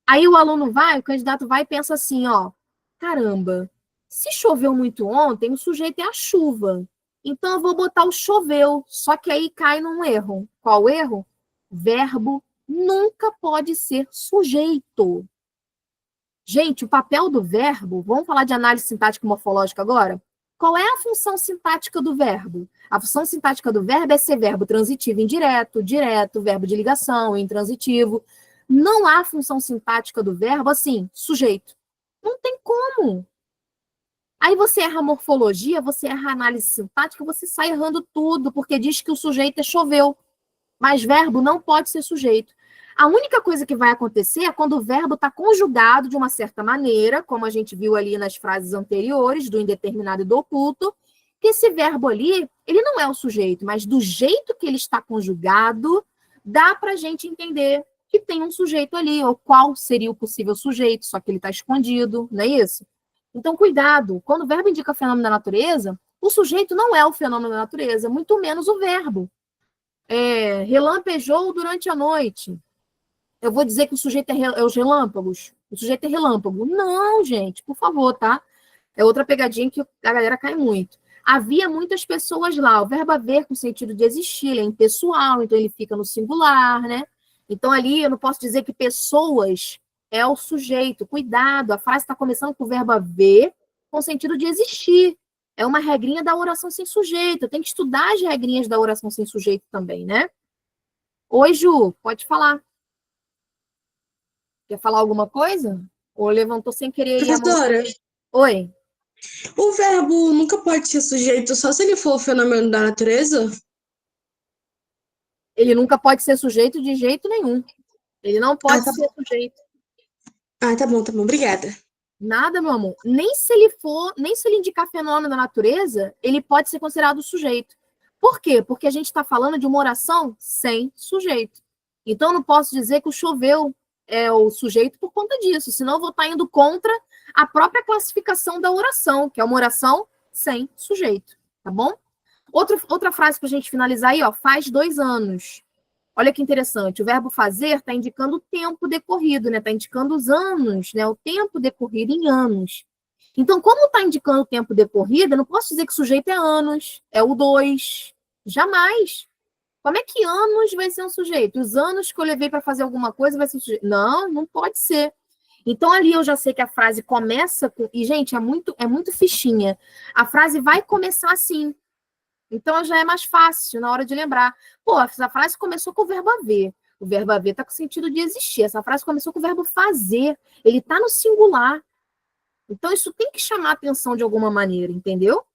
A: Aí o aluno vai, o candidato vai e pensa assim, ó, caramba, se choveu muito ontem, o sujeito é a chuva. Então eu vou botar o choveu, só que aí cai num erro. Qual erro? Verbo nunca pode ser sujeito. Gente, o papel do verbo, vamos falar de análise sintática e morfológica agora? Qual é a função sintática do verbo? A função sintática do verbo é ser verbo transitivo indireto, direto, verbo de ligação, intransitivo. Não há função sintática do verbo assim, sujeito. Não tem como. Aí você erra a morfologia, você erra a análise sintática, você sai errando tudo, porque diz que o sujeito é choveu. Mas verbo não pode ser sujeito. A única coisa que vai acontecer é quando o verbo está conjugado de uma certa maneira, como a gente viu ali nas frases anteriores, do indeterminado e do oculto, que esse verbo ali, ele não é o sujeito, mas do jeito que ele está conjugado, dá para a gente entender que tem um sujeito ali, ou qual seria o possível sujeito, só que ele está escondido, não é isso? Então, cuidado, quando o verbo indica fenômeno da natureza, o sujeito não é o fenômeno da natureza, muito menos o verbo. Relampejou durante a noite. Eu vou dizer que o sujeito é os relâmpagos? O sujeito é relâmpago? Não, gente, por favor, tá? É outra pegadinha que a galera cai muito. Havia muitas pessoas lá. O verbo haver com sentido de existir, ele é impessoal, então ele fica no singular, né? Então ali eu não posso dizer que pessoas é o sujeito. Cuidado, a frase está começando com o verbo haver com sentido de existir. É uma regrinha da oração sem sujeito. Eu tenho que estudar as regrinhas da oração sem sujeito também, né? Oi, Ju, pode falar. Quer falar alguma coisa? Ou levantou sem querer aí a mão?
B: Professora,
A: Oi.
B: o verbo nunca pode ser sujeito só se ele for o fenômeno da natureza?
A: Ele nunca pode ser sujeito de jeito nenhum. Ele não
B: Ah,
A: pode
B: tá,
A: ser sujeito.
B: tá bom, obrigada.
A: Nada, meu amor. Nem se ele for, nem se ele indicar fenômeno da natureza, ele pode ser considerado sujeito. Por quê? Porque a gente está falando de uma oração sem sujeito. Então, eu não posso dizer que o choveu é o sujeito por conta disso, senão eu vou estar indo contra a própria classificação da oração, que é uma oração sem sujeito, tá bom? Outra frase para a gente finalizar aí, ó, faz 2 anos. Olha que interessante, o verbo fazer está indicando o tempo decorrido, né? Está indicando os anos, né? O tempo decorrido em anos. Então, como está indicando o tempo decorrido, eu não posso dizer que o sujeito é anos, é o 2. Jamais. Como é que anos vai ser um sujeito? Os anos que eu levei para fazer alguma coisa vai ser um sujeito? Não, não pode ser. Então, ali eu já sei que a frase começa com. E, gente, é muito fichinha. A frase vai começar assim. Então já é mais fácil na hora de lembrar. Pô, essa frase começou com o verbo haver. O verbo haver está com o sentido de existir. Essa frase começou com o verbo fazer. Ele está no singular. Então isso tem que chamar atenção de alguma maneira, entendeu?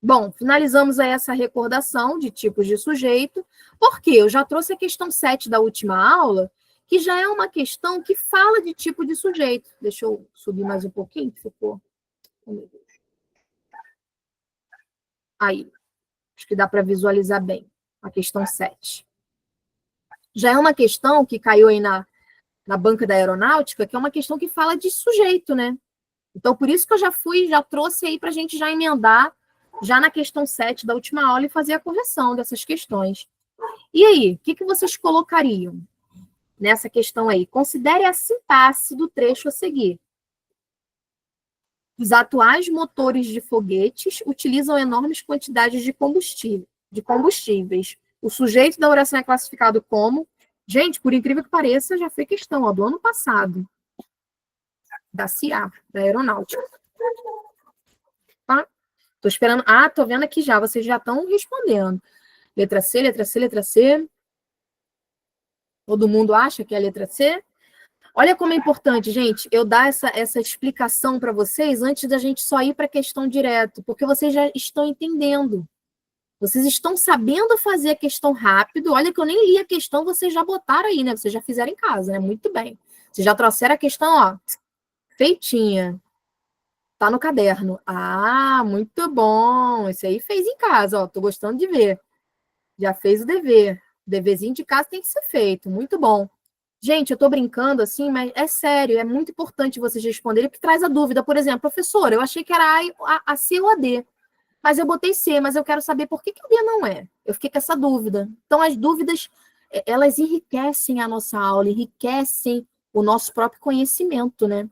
A: Bom, finalizamos aí essa recordação de tipos de sujeito, porque eu já trouxe a questão 7 da última aula, que já é uma questão que fala de tipo de sujeito. Deixa eu subir mais um pouquinho, que ficou. Oh, meu Deus. Aí, acho que dá para visualizar bem a questão 7. Já é uma questão que caiu aí na banca da aeronáutica, que é uma questão que fala de sujeito, né? Então, por isso que eu já trouxe aí para a gente já emendar, já na questão 7 da última aula, e fazer a correção dessas questões. E aí, o que vocês colocariam nessa questão aí? Considere a sintaxe do trecho a seguir. Os atuais motores de foguetes utilizam enormes quantidades de combustíveis. O sujeito da oração é classificado como... Gente, por incrível que pareça, já foi questão, ó, do ano passado, da CIA, da Aeronáutica. Tá? Tô esperando. Ah, tô vendo aqui já, vocês já estão respondendo. Letra C, letra C, letra C. Todo mundo acha que é a letra C? Olha como é importante, gente, eu dar essa explicação para vocês antes da gente só ir para a questão direto, porque vocês já estão entendendo. Vocês estão sabendo fazer a questão rápido. Olha que eu nem li a questão, vocês já botaram aí, né? Vocês já fizeram em casa, né? Muito bem. Vocês já trouxeram a questão, ó, feitinha. Tá no caderno. Ah, muito bom. Esse aí fez em casa, ó. Tô gostando de ver. Já fez o dever. O deverzinho de casa tem que ser feito. Muito bom. Gente, eu tô brincando assim, mas é sério, é muito importante vocês responderem, porque traz a dúvida. Por exemplo, professora, eu achei que era a C ou a D. Mas eu botei C, mas eu quero saber por que o D não é. Eu fiquei com essa dúvida. Então, as dúvidas, elas enriquecem a nossa aula, enriquecem o nosso próprio conhecimento, né?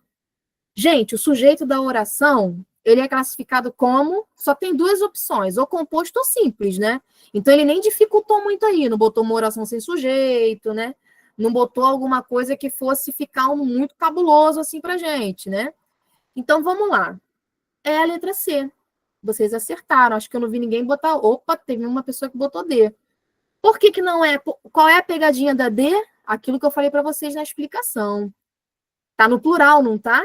A: Gente, o sujeito da oração, ele é classificado como... Só tem 2 opções, ou composto ou simples, né? Então, ele nem dificultou muito aí, não botou uma oração sem sujeito, né? Não botou alguma coisa que fosse ficar muito cabuloso assim pra gente, né? Então, vamos lá. É a letra C. Vocês acertaram. Acho que eu não vi ninguém botar... Opa, teve uma pessoa que botou D. Por que não é? Qual é a pegadinha da D? Aquilo que eu falei para vocês na explicação. Tá no plural, não tá?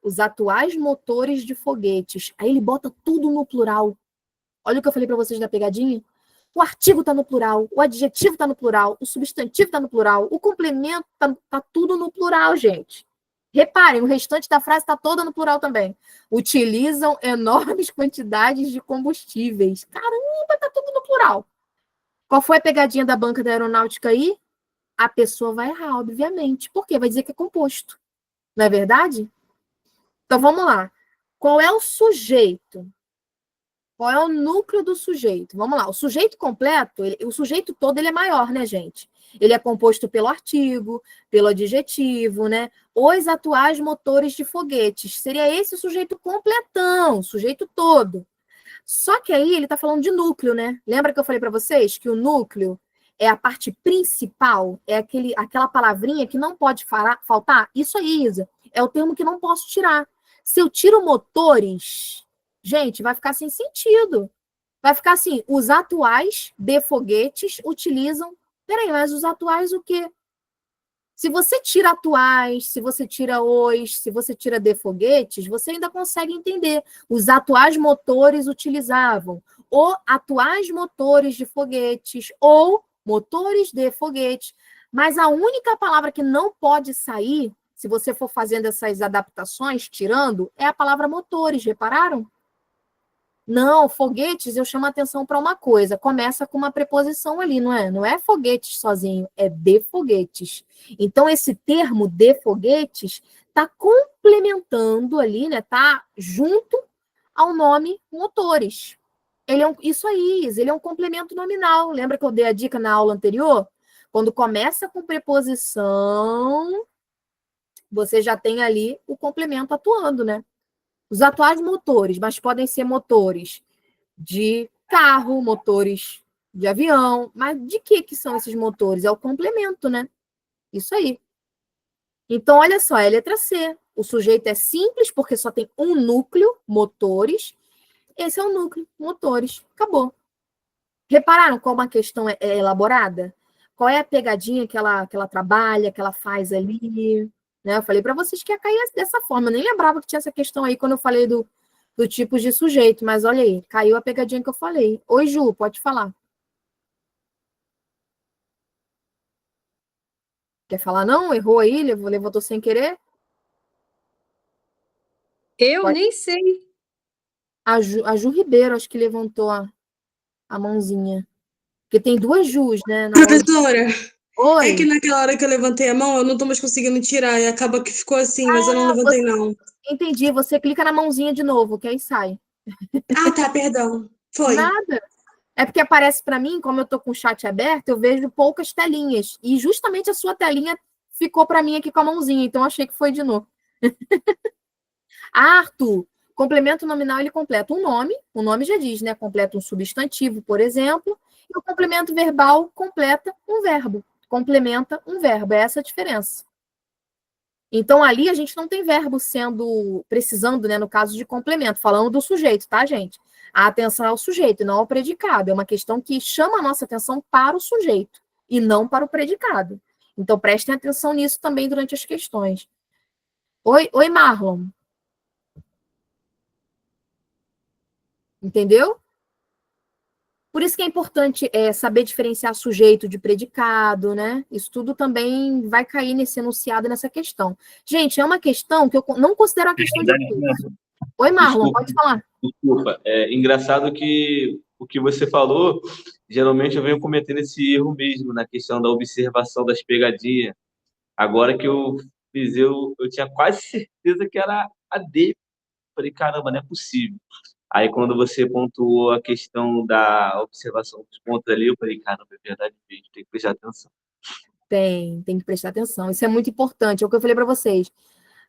A: os atuais motores de foguetes. Aí ele bota tudo no plural. Olha o que eu falei para vocês da pegadinha. O artigo está no plural, o adjetivo está no plural, o substantivo está no plural, o complemento está tudo no plural, gente. Reparem, o restante da frase está toda no plural também. Utilizam enormes quantidades de combustíveis. Caramba, está tudo no plural. Qual foi a pegadinha da banca da aeronáutica aí? A pessoa vai errar, obviamente. Por quê? Vai dizer que é composto. Não é verdade? Então, vamos lá. Qual é o sujeito? Qual é o núcleo do sujeito? Vamos lá. O sujeito completo, o sujeito todo, ele é maior, né, gente? Ele é composto pelo artigo, pelo adjetivo, né? Os atuais motores de foguetes. Seria esse o sujeito completão, o sujeito todo. Só que aí ele está falando de núcleo, né? Lembra que eu falei para vocês que o núcleo é a parte principal, é aquela palavrinha que não pode faltar? Isso aí, Isa, é o termo que não posso tirar. Se eu tiro motores, gente, vai ficar sem sentido. Vai ficar assim, os atuais de foguetes utilizam... Peraí, mas os atuais o quê? Se você tira atuais, se você tira os, se você tira de foguetes, você ainda consegue entender. Os atuais motores utilizavam, ou atuais motores de foguetes, ou motores de foguetes. Mas a única palavra que não pode sair, se você for fazendo essas adaptações, tirando, é a palavra motores, repararam? Não, foguetes, eu chamo a atenção para uma coisa. Começa com uma preposição ali, não é? Não é foguetes sozinho, é de foguetes. Então, esse termo de foguetes está complementando ali, né? Está junto ao nome motores. Isso aí, ele é um complemento nominal. Lembra que eu dei a dica na aula anterior? Quando começa com preposição, você já tem ali o complemento atuando, né? Os atuais motores, mas podem ser motores de carro, motores de avião. Mas de que são esses motores? É o complemento, né? Isso aí. Então, olha só, é a letra C. O sujeito é simples porque só tem um núcleo, motores. Esse é o núcleo, motores. Acabou. Repararam como a questão é elaborada? Qual é a pegadinha que ela trabalha, que ela faz ali? Né? Eu falei para vocês que ia cair dessa forma. Eu nem lembrava que tinha essa questão aí quando eu falei do tipo de sujeito, mas olha aí, caiu a pegadinha que eu falei. Oi, Ju, pode falar. Quer falar não? Errou aí? Levantou sem querer?
C: Eu
A: Pode.
C: nem sei.
A: A Ju Ribeiro, acho que levantou a mãozinha. Porque tem duas Jus, né?
B: Professora, é que
A: Oi.
B: naquela hora que eu levantei a mão, eu não tô mais conseguindo tirar, e acaba que ficou assim, mas eu não levantei, não.
A: Entendi. Você clica na mãozinha de novo, que aí sai.
B: Ah, tá, perdão. Foi.
A: Nada. É porque aparece para mim, como eu tô com o chat aberto, eu vejo poucas telinhas. E justamente a sua telinha ficou para mim aqui com a mãozinha, então achei que foi de novo. Arthur, complemento nominal, ele completa um nome, o nome já diz, né? Completa um substantivo, por exemplo, e o complemento verbal completa um verbo, complementa um verbo, é essa a diferença. Então, ali a gente não tem verbo precisando, né, no caso de complemento, falando do sujeito, tá, gente? A atenção é ao sujeito, não ao predicado. É uma questão que chama a nossa atenção para o sujeito e não para o predicado. Então, prestem atenção nisso também durante as questões. Oi, Marlon. Entendeu? Por isso que é importante saber diferenciar sujeito de predicado, né? Isso tudo também vai cair nesse enunciado, nessa questão. Gente, é uma questão que eu não considero uma questão difícil. Oi, Marlon, pode falar.
D: Desculpa. É engraçado que o que você falou, geralmente eu venho cometendo esse erro mesmo na questão da observação das pegadinhas. Agora que eu fiz, eu tinha quase certeza que era a D. Falei, caramba, não é possível. Aí, quando você pontuou a questão da observação dos pontos ali, eu falei, caramba, é verdade mesmo, tem que prestar atenção.
A: Tem que prestar atenção. Isso é muito importante. É o que eu falei para vocês.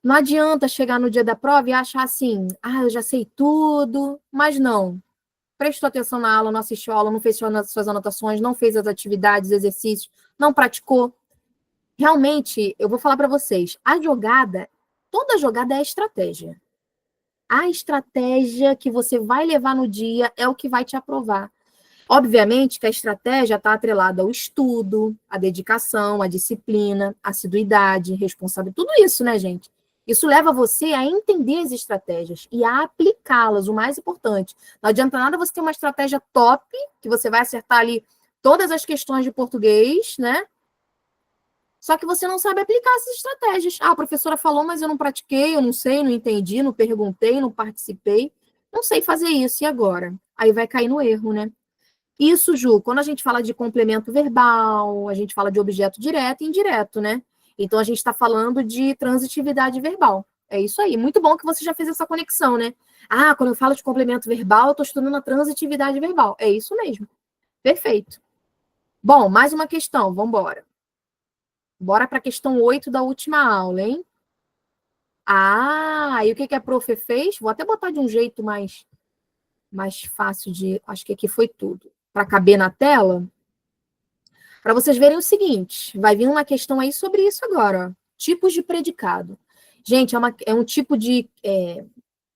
A: Não adianta chegar no dia da prova e achar assim, eu já sei tudo, mas não. Prestou atenção na aula, não assistiu a aula, não fez suas anotações, não fez as atividades, exercícios, não praticou. Realmente, eu vou falar para vocês, toda jogada é estratégia. A estratégia que você vai levar no dia é o que vai te aprovar. Obviamente que a estratégia está atrelada ao estudo, à dedicação, à disciplina, à assiduidade, responsabilidade, tudo isso, né, gente? Isso leva você a entender as estratégias e a aplicá-las, o mais importante. Não adianta nada você ter uma estratégia top, que você vai acertar ali todas as questões de português, né? Só que você não sabe aplicar essas estratégias. Ah, a professora falou, mas eu não pratiquei, eu não sei, não entendi, não perguntei, não participei. Não sei fazer isso, e agora? Aí vai cair no erro, né? Isso, Ju, quando a gente fala de complemento verbal, a gente fala de objeto direto e indireto, né? Então, a gente está falando de transitividade verbal. É isso aí. Muito bom que você já fez essa conexão, né? Ah, quando eu falo de complemento verbal, eu estou estudando a transitividade verbal. É isso mesmo. Perfeito. Bom, mais uma questão. Vamos embora. Bora para a questão 8 da última aula, hein? Ah, e o que a prof fez? Vou até botar de um jeito mais fácil de... Acho que aqui foi tudo. Para caber na tela. Para vocês verem o seguinte, vai vir uma questão aí sobre isso agora. Ó. Tipos de predicado. Gente, é um tipo de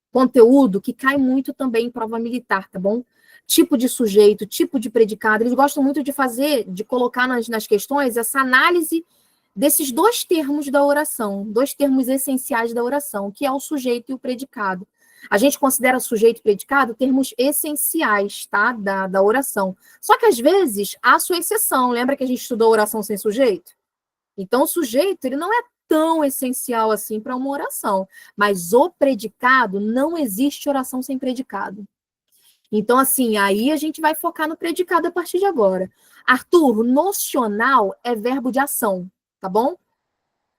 A: conteúdo que cai muito também em prova militar, tá bom? Tipo de sujeito, tipo de predicado. Eles gostam muito de colocar nas questões essa análise desses dois termos da oração, dois termos essenciais da oração, que é o sujeito e o predicado. A gente considera sujeito e predicado termos essenciais, tá? Da oração. Só que, às vezes, há sua exceção. Lembra que a gente estudou oração sem sujeito? Então, o sujeito, ele não é tão essencial assim para uma oração. Mas o predicado, não existe oração sem predicado. Então, assim, aí a gente vai focar no predicado a partir de agora. Arthur, nocional é verbo de ação, tá bom?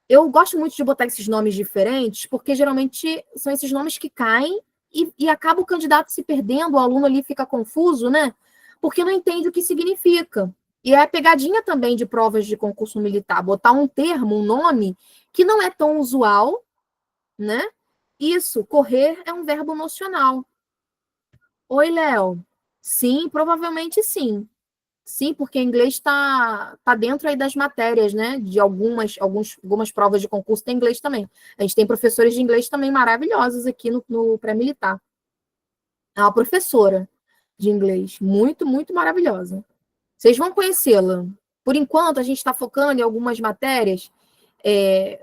A: Eu gosto muito de botar esses nomes diferentes, porque geralmente são esses nomes que caem e acaba o candidato se perdendo, o aluno ali fica confuso, né? Porque não entende o que significa. E é a pegadinha também de provas de concurso militar, botar um termo, um nome, que não é tão usual, né? Isso, correr é um verbo nocional. Oi, Léo. Sim, provavelmente sim. Sim, porque inglês está dentro aí das matérias, né? De algumas provas de concurso tem inglês também. A gente tem professores de inglês também maravilhosos aqui no pré-militar. É uma professora de inglês, muito, muito maravilhosa. Vocês vão conhecê-la. Por enquanto, a gente está focando em algumas matérias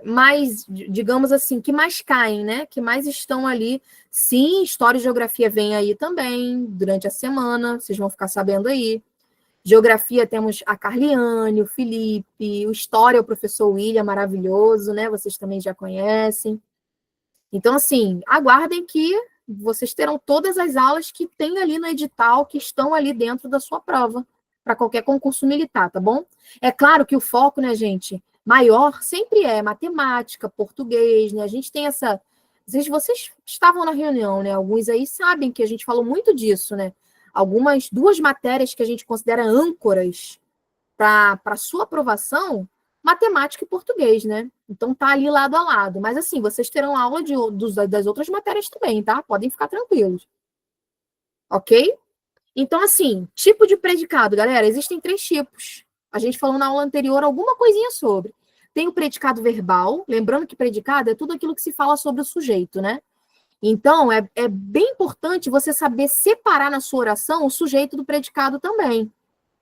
A: mais, digamos assim, que mais caem, né? Que mais estão ali. Sim, História e Geografia vem aí também, durante a semana, vocês vão ficar sabendo aí. Geografia temos a Carliane, o Felipe, o História, o professor William, maravilhoso, né? Vocês também já conhecem. Então, assim, aguardem que vocês terão todas as aulas que tem ali no edital, que estão ali dentro da sua prova, para qualquer concurso militar, tá bom? É claro que o foco, né, gente, maior sempre é matemática, português, né? A gente tem essa... Vocês estavam na reunião, né? Alguns aí sabem que a gente falou muito disso, né? Duas matérias que a gente considera âncoras para sua aprovação, matemática e português, né? Então tá ali lado a lado. Mas assim, vocês terão aula das outras matérias também, tá? Podem ficar tranquilos. Ok? Então, assim, tipo de predicado, galera, existem 3 tipos. A gente falou na aula anterior alguma coisinha sobre. Tem o predicado verbal, lembrando que predicado é tudo aquilo que se fala sobre o sujeito, né? Então, é bem importante você saber separar na sua oração o sujeito do predicado também,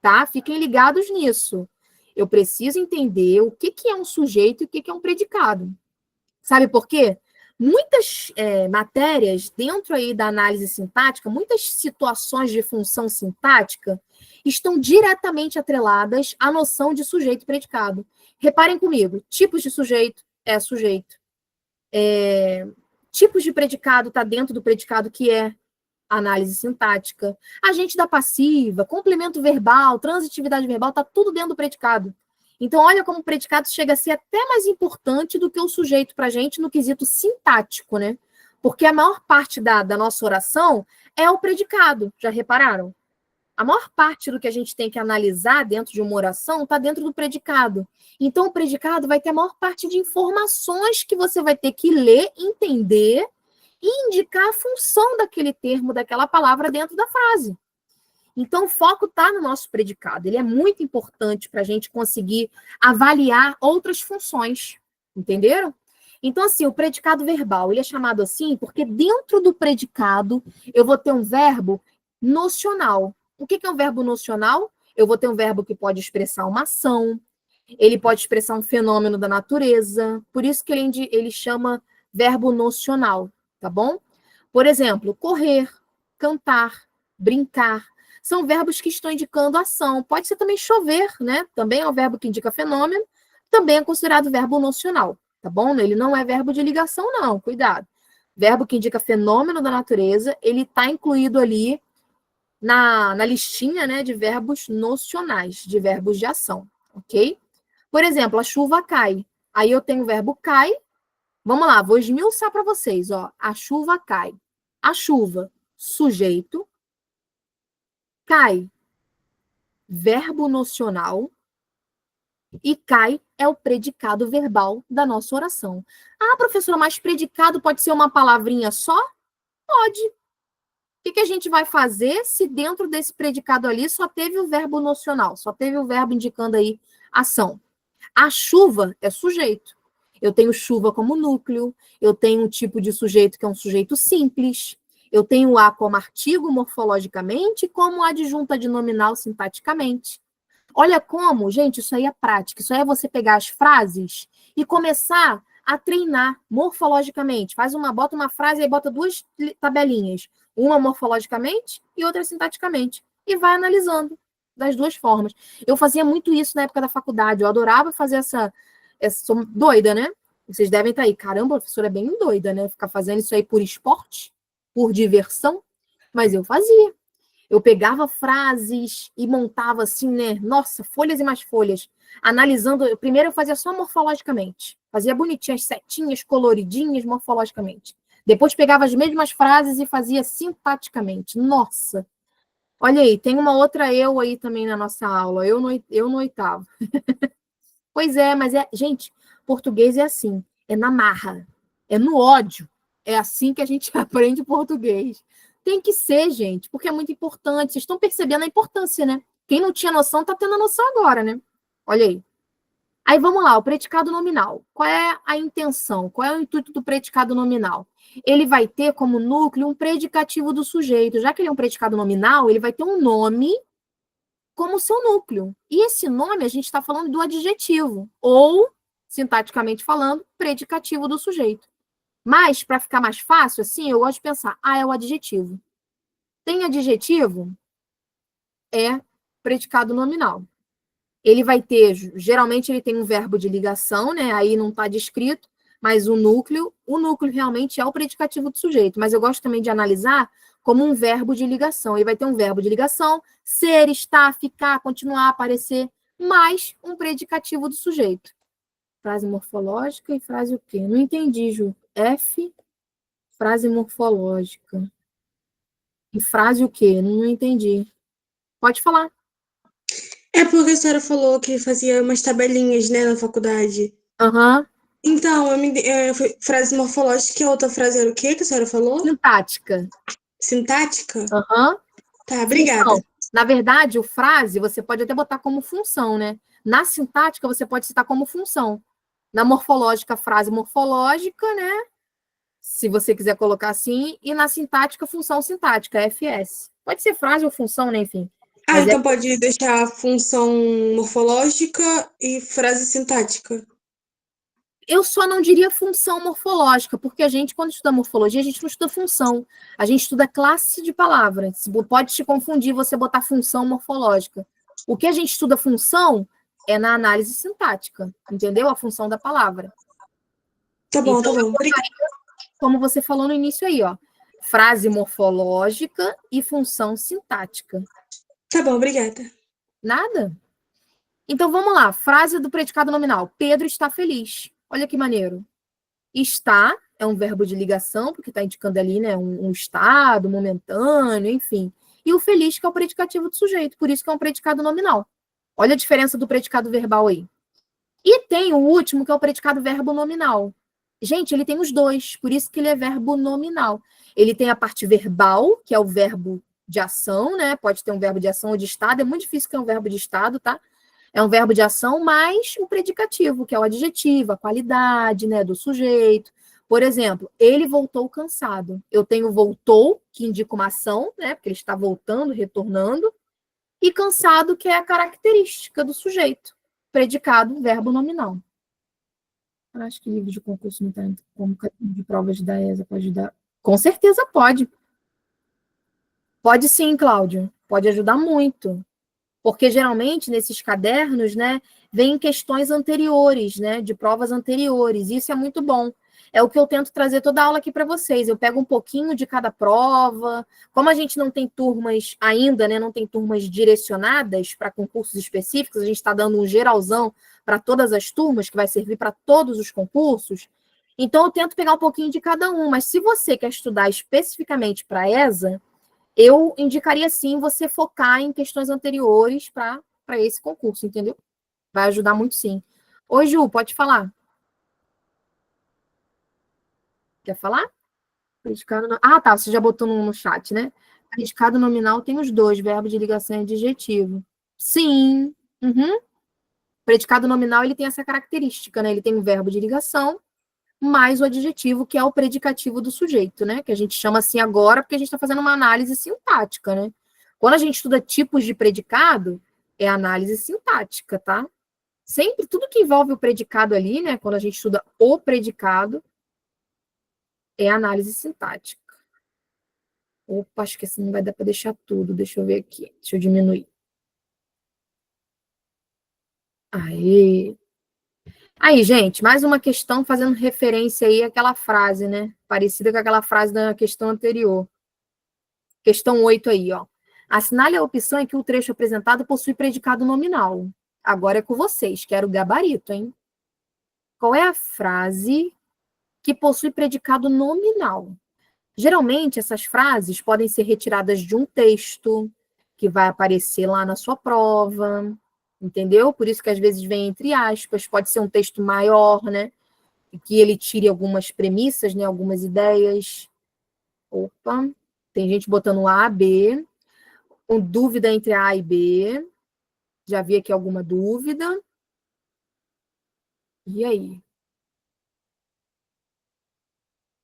A: tá? Fiquem ligados nisso. Eu preciso entender o que é um sujeito e o que é um predicado. Sabe por quê? Muitas matérias dentro aí da análise sintática, muitas situações de função sintática estão diretamente atreladas à noção de sujeito e predicado. Reparem comigo, tipos de sujeito é sujeito. Tipos de predicado está dentro do predicado que é análise sintática. Agente da passiva, complemento verbal, transitividade verbal, está tudo dentro do predicado. Então, olha como o predicado chega a ser até mais importante do que o sujeito para a gente no quesito sintático, né? Porque a maior parte da nossa oração é o predicado, já repararam? A maior parte do que a gente tem que analisar dentro de uma oração está dentro do predicado. Então, o predicado vai ter a maior parte de informações que você vai ter que ler, entender e indicar a função daquele termo, daquela palavra dentro da frase. Então, o foco está no nosso predicado. Ele é muito importante para a gente conseguir avaliar outras funções. Entenderam? Então, assim, o predicado verbal, ele é chamado assim porque dentro do predicado eu vou ter um verbo nocional. O que é um verbo nocional? Eu vou ter um verbo que pode expressar uma ação, ele pode expressar um fenômeno da natureza, por isso que ele chama verbo nocional, tá bom? Por exemplo, correr, cantar, brincar, são verbos que estão indicando ação. Pode ser também chover, né? Também é um verbo que indica fenômeno, também é considerado verbo nocional, tá bom? Ele não é verbo de ligação, não, cuidado. Verbo que indica fenômeno da natureza, ele está incluído ali na listinha, né, de verbos nocionais, de verbos de ação, ok? Por exemplo, a chuva cai. Aí eu tenho o verbo cai. Vamos lá, vou esmiuçar para vocês, ó. A chuva cai. A chuva, sujeito. Cai, verbo nocional. E cai é o predicado verbal da nossa oração. Ah, professora, mas predicado pode ser uma palavrinha só? Pode. O que a gente vai fazer se dentro desse predicado ali só teve o verbo nocional, só teve o verbo indicando aí ação? A chuva é sujeito. Eu tenho chuva como núcleo, eu tenho um tipo de sujeito que é um sujeito simples, eu tenho a como artigo morfologicamente e como adjunta de nominal sintaticamente. Olha como, gente, isso aí é prática. Isso aí é você pegar as frases e começar a treinar morfologicamente. Bota uma frase e bota duas tabelinhas. Uma morfologicamente e outra sintaticamente. E vai analisando das duas formas. Eu fazia muito isso na época da faculdade. Eu adorava fazer essa sou doida, né? Vocês devem estar aí. Caramba, a professora é bem doida, né? Ficar fazendo isso aí por esporte, por diversão. Mas eu fazia. Eu pegava frases e montava assim, né? Nossa, folhas e mais folhas. Analisando. Primeiro eu fazia só morfologicamente. Fazia bonitinho, as setinhas coloridinhas morfologicamente. Depois pegava as mesmas frases e fazia sintaticamente. Nossa! Olha aí, tem uma outra eu aí também na nossa aula. Eu no oitavo. Pois é, mas gente, português é assim. É na marra. É no ódio. É assim que a gente aprende português. Tem que ser, gente, porque é muito importante. Vocês estão percebendo a importância, né? Quem não tinha noção está tendo a noção agora, né? Olha aí. Aí vamos lá, o predicado nominal. Qual é a intenção? Qual é o intuito do predicado nominal? Ele vai ter como núcleo um predicativo do sujeito. Já que ele é um predicado nominal, ele vai ter um nome como seu núcleo. E esse nome a gente está falando do adjetivo, ou, sintaticamente falando, predicativo do sujeito. Mas, para ficar mais fácil, assim, eu gosto de pensar, é o adjetivo. Tem adjetivo, é predicado nominal. Ele vai ter, geralmente ele tem um verbo de ligação, né? Aí não está descrito, mas o núcleo realmente é o predicativo do sujeito. Mas eu gosto também de analisar como um verbo de ligação. Ele vai ter um verbo de ligação, ser, estar, ficar, continuar, aparecer, mais um predicativo do sujeito. Frase morfológica e frase o quê? Não entendi, Ju. F, frase morfológica. E frase o quê? Não entendi. Pode falar.
B: É porque a senhora falou que fazia umas tabelinhas, né, na faculdade.
A: Aham.
B: Então, frase morfológica e a outra frase era o quê que a senhora falou?
A: Sintática.
B: Sintática?
A: Aham.
B: Tá, obrigada.
A: Função. Na verdade, o frase você pode até botar como função, né? Na sintática, você pode citar como função. Na morfológica, frase morfológica, né? Se você quiser colocar assim. E na sintática, função sintática, FS. Pode ser frase ou função, né? Enfim. Mas
B: Então pode deixar função morfológica e frase sintática.
A: Eu só não diria função morfológica, porque a gente, quando estuda morfologia, a gente não estuda função. A gente estuda classe de palavras. Pode te confundir você botar função morfológica. O que a gente estuda função é na análise sintática, entendeu? A função da palavra.
B: Tá bom,
A: então,
B: tá bom.
A: Como você falou no início aí, ó. Frase morfológica e função sintática.
B: Tá bom, obrigada.
A: Nada? Então, vamos lá. Frase do predicado nominal. Pedro está feliz. Olha que maneiro. Está é um verbo de ligação, porque está indicando ali, né, um estado momentâneo, enfim. E o feliz, que é o predicativo do sujeito, por isso que é um predicado nominal. Olha a diferença do predicado verbal aí. E tem o último, que é o predicado verbo nominal. Gente, ele tem os dois, por isso que ele é verbo nominal. Ele tem a parte verbal, que é o verbo de ação, né? Pode ter um verbo de ação ou de estado, é muito difícil que é um verbo de estado, tá? É um verbo de ação mais o predicativo, que é o adjetivo, a qualidade, né, do sujeito. Por exemplo, ele voltou cansado. Eu tenho voltou, que indica uma ação, né, porque ele está voltando, retornando, e cansado, que é a característica do sujeito. Predicado, verbo nominal. Acho que livro de concurso não está como caderno de provas da ESA pode ajudar. Com certeza pode. Pode sim, Cláudio. Pode ajudar muito. Porque geralmente nesses cadernos, né, vem questões anteriores, né, de provas anteriores. Isso é muito bom. É o que eu tento trazer toda a aula aqui para vocês. Eu pego um pouquinho de cada prova. Como a gente não tem turmas ainda, né, não tem turmas direcionadas para concursos específicos, a gente está dando um geralzão para todas as turmas, que vai servir para todos os concursos. Então, eu tento pegar um pouquinho de cada um. Mas se você quer estudar especificamente para a ESA, eu indicaria sim você focar em questões anteriores para esse concurso, entendeu? Vai ajudar muito sim. Oi, Ju, pode falar. Quer falar? Predicado Ah, tá, você já botou no chat, né? Predicado nominal tem os dois, verbo de ligação e adjetivo. Sim. Uhum. Predicado nominal, ele tem essa característica, né? Ele tem o verbo de ligação mais o adjetivo, que é o predicativo do sujeito, né? Que a gente chama assim agora porque a gente está fazendo uma análise sintática, né? Quando a gente estuda tipos de predicado, é análise sintática, tá? Sempre, tudo que envolve o predicado ali, né? Quando a gente estuda o predicado, é análise sintática. Opa, acho que assim não vai dar para deixar tudo. Deixa eu ver aqui. Deixa eu diminuir. Aí. Aí, gente, mais uma questão fazendo referência aí àquela frase, né? Parecida com aquela frase da questão anterior. Questão 8 aí, ó. Assinale a opção em que o trecho apresentado possui predicado nominal. Agora é com vocês, quero o gabarito, hein? Qual é a frase que possui predicado nominal? Geralmente, essas frases podem ser retiradas de um texto que vai aparecer lá na sua prova, entendeu? Por isso que às vezes vem entre aspas, pode ser um texto maior, né? E que ele tire algumas premissas, né? Algumas ideias. Opa, tem gente botando A, B, com dúvida entre A e B. Já vi aqui alguma dúvida. E aí?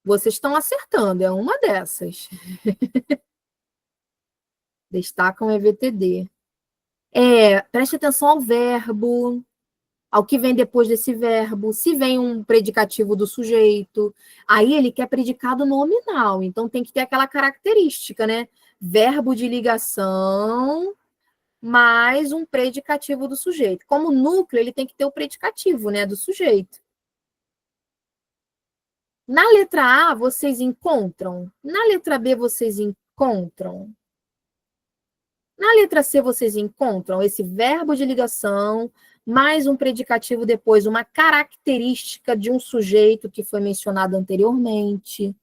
A: Vocês estão acertando, é uma dessas. Destacam EVTD. Preste atenção ao verbo, ao que vem depois desse verbo. Se vem um predicativo do sujeito, aí ele quer predicado nominal. Então tem que ter aquela característica, né? Verbo de ligação mais um predicativo do sujeito. Como núcleo, ele tem que ter o predicativo, né, do sujeito. Na letra A, vocês encontram. Na letra B, vocês encontram. Na letra C, vocês encontram esse verbo de ligação, mais um predicativo depois, uma característica de um sujeito que foi mencionado anteriormente.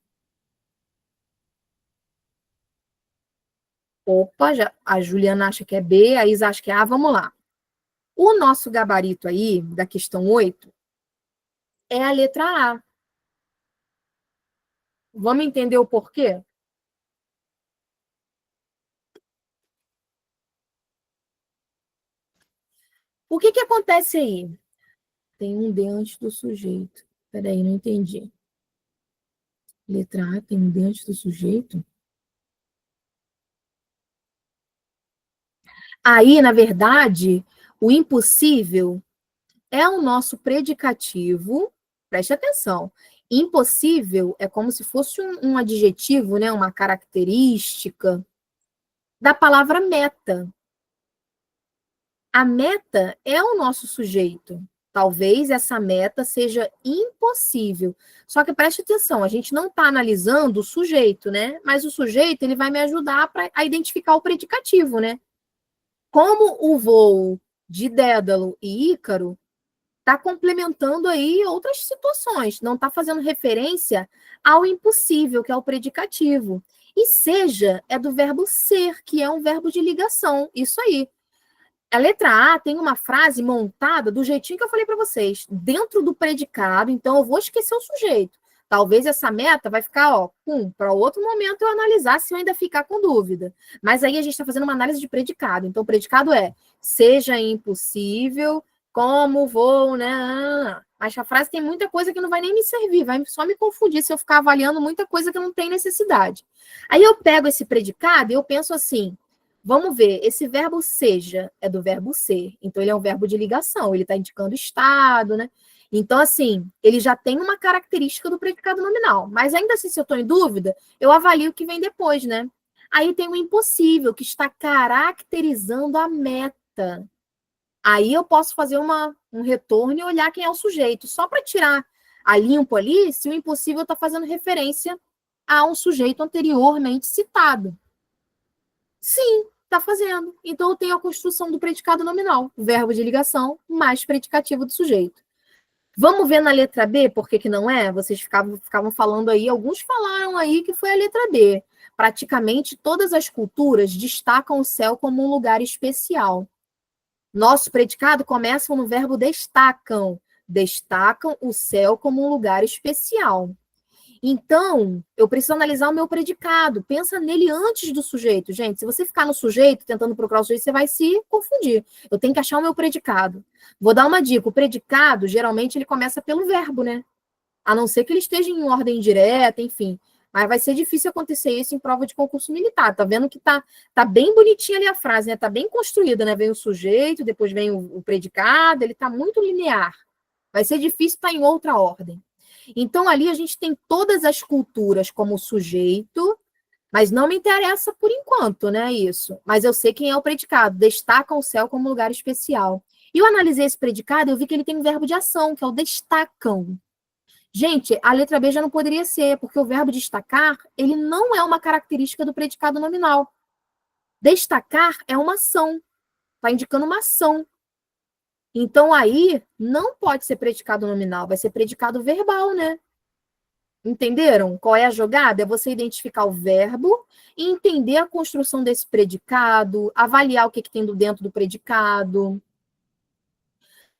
A: Opa, a Juliana acha que é B, a Isa acha que é A, vamos lá. O nosso gabarito aí, da questão 8, é a letra A. Vamos entender o porquê? O que acontece aí? Tem um D antes do sujeito. Peraí, não entendi. Letra A tem um D antes do sujeito? Aí, na verdade, o impossível é o nosso predicativo. Preste atenção. Impossível é como se fosse um adjetivo, né, uma característica da palavra meta. A meta é o nosso sujeito. Talvez essa meta seja impossível. Só que preste atenção, a gente não está analisando o sujeito, né? Mas o sujeito ele vai me ajudar a identificar o predicativo, né? Como o voo de Dédalo e Ícaro está complementando aí outras situações, não está fazendo referência ao impossível, que é o predicativo. E seja é do verbo ser, que é um verbo de ligação. Isso aí. A letra A tem uma frase montada do jeitinho que eu falei para vocês, dentro do predicado, então eu vou esquecer o sujeito. Talvez essa meta vai ficar, ó, para outro momento eu analisar se eu ainda ficar com dúvida. Mas aí a gente está fazendo uma análise de predicado. Então, o predicado é, seja impossível, como vou, né? Mas a frase tem muita coisa que não vai nem me servir, vai só me confundir se eu ficar avaliando muita coisa que não tem necessidade. Aí eu pego esse predicado e eu penso assim, vamos ver, esse verbo seja é do verbo ser, então ele é um verbo de ligação, ele está indicando estado, né? Então, assim, ele já tem uma característica do predicado nominal. Mas ainda assim, se eu estou em dúvida, eu avalio o que vem depois, né? Aí tem o impossível, que está caracterizando a meta. Aí eu posso fazer um retorno e olhar quem é o sujeito, só para tirar a limpo ali, se o impossível está fazendo referência a um sujeito anteriormente citado. Sim, está fazendo. Então eu tenho a construção do predicado nominal, o verbo de ligação mais predicativo do sujeito. Vamos ver na letra B por que não é? Vocês ficavam falando aí, alguns falaram aí que foi a letra B. Praticamente todas as culturas destacam o céu como um lugar especial. Nosso predicado começa no verbo destacam. Destacam o céu como um lugar especial. Então, eu preciso analisar o meu predicado. Pensa nele antes do sujeito. Gente, se você ficar no sujeito, tentando procurar o sujeito, você vai se confundir. Eu tenho que achar o meu predicado. Vou dar uma dica. O predicado, geralmente, ele começa pelo verbo, né? A não ser que ele esteja em ordem direta, enfim. Mas vai ser difícil acontecer isso em prova de concurso militar. Tá vendo que tá bem bonitinha ali a frase, né? Tá bem construída, né? Vem o sujeito, depois vem o predicado, ele tá muito linear. Vai ser difícil estar em outra ordem. Então, ali a gente tem todas as culturas como sujeito, mas não me interessa por enquanto, né, isso. Mas eu sei quem é o predicado. Destacam o céu como lugar especial. E eu analisei esse predicado e eu vi que ele tem um verbo de ação, que é o destacam. Gente, a letra B já não poderia ser, porque o verbo destacar, ele não é uma característica do predicado nominal. Destacar é uma ação. Está indicando uma ação. Então, aí, não pode ser predicado nominal, vai ser predicado verbal, né? Entenderam? Qual é a jogada? É você identificar o verbo e entender a construção desse predicado, avaliar o que tem dentro do predicado.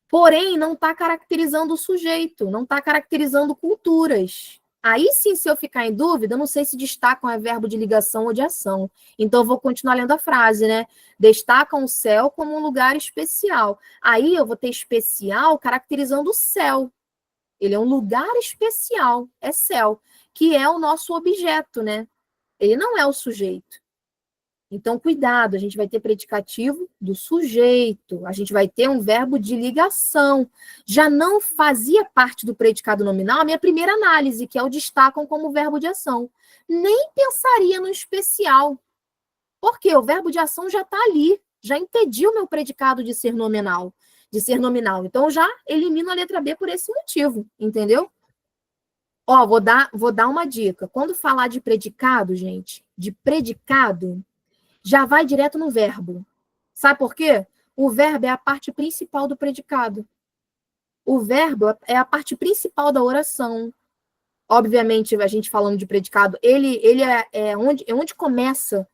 A: Porém, não está caracterizando o sujeito, não está caracterizando culturas. Aí sim, se eu ficar em dúvida, eu não sei se destacam é verbo de ligação ou de ação. Então, eu vou continuar lendo a frase, né? Destacam o céu como um lugar especial. Aí eu vou ter especial caracterizando o céu. Ele é um lugar especial, é céu, que é o nosso objeto, né? Ele não é o sujeito. Então, cuidado, a gente vai ter predicativo do sujeito, a gente vai ter um verbo de ligação. Já não fazia parte do predicado nominal a minha primeira análise, que é o destacam como verbo de ação. Nem pensaria no especial, porque o verbo de ação já está ali, já impediu o meu predicado de ser nominal. Então, já elimino a letra B por esse motivo, entendeu? Ó, vou dar uma dica. Quando falar de predicado, gente, de predicado, já vai direto no verbo. Sabe por quê? O verbo é a parte principal do predicado. O verbo é a parte principal da oração. Obviamente, a gente falando de predicado, ele é onde começa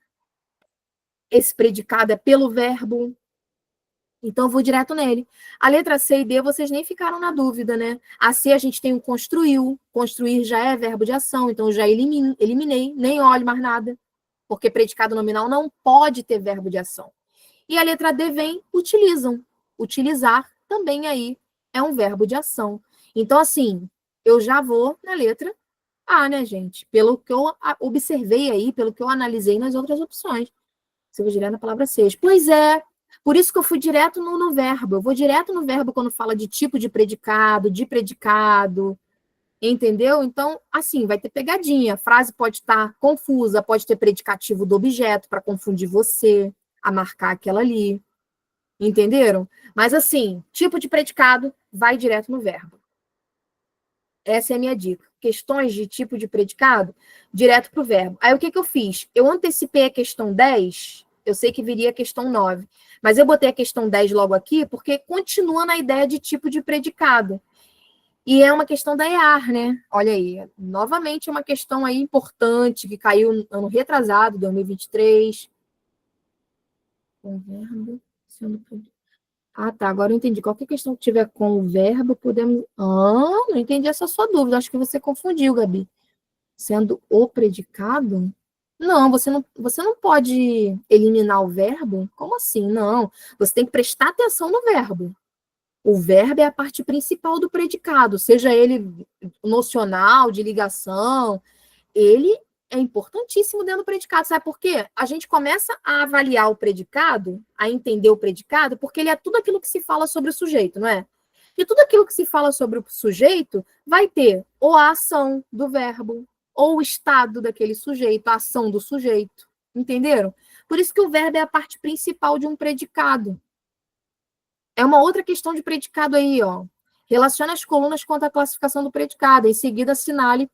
A: esse predicado, é pelo verbo. Então, eu vou direto nele. A letra C e D, vocês nem ficaram na dúvida, né? A C, a gente tem o construiu. Construir já é verbo de ação, então eu já eliminei, nem olho mais nada. Porque predicado nominal não pode ter verbo de ação. E a letra D vem utilizam. Utilizar também aí é um verbo de ação. Então, assim, eu já vou na letra A, né, gente? Pelo que eu observei aí, pelo que eu analisei nas outras opções. Você vai direto na palavra seja. Pois é, por isso que eu fui direto no verbo. Eu vou direto no verbo quando fala de tipo de predicado, entendeu? Então, assim, vai ter pegadinha. A frase pode estar confusa, pode ter predicativo do objeto para confundir você, a marcar aquela ali. Entenderam? Mas, assim, tipo de predicado, vai direto no verbo. Essa é a minha dica. Questões de tipo de predicado, direto para o verbo. Aí, o que eu fiz? Eu antecipei a questão 10, eu sei que viria a questão 9, mas eu botei a questão 10 logo aqui, porque continua na ideia de tipo de predicado. E é uma questão da EAR, né? Olha aí, novamente uma questão aí importante, que caiu no ano retrasado, 2023. Com verbo sendo... Ah, tá, agora eu entendi. Qualquer questão que tiver com o verbo, podemos... Ah, não entendi essa sua dúvida. Acho que você confundiu, Gabi. Sendo o predicado? Não, você não pode eliminar o verbo? Como assim? Não. Você tem que prestar atenção no verbo. O verbo é a parte principal do predicado, seja ele nocional, de ligação, ele é importantíssimo dentro do predicado. Sabe por quê? A gente começa a avaliar o predicado, a entender o predicado, porque ele é tudo aquilo que se fala sobre o sujeito, não é? E tudo aquilo que se fala sobre o sujeito vai ter ou a ação do verbo, ou o estado daquele sujeito, a ação do sujeito. Entenderam? Por isso que o verbo é a parte principal de um predicado. É uma outra questão de predicado aí, ó. Relaciona as colunas quanto à classificação do predicado. Em seguida, assinale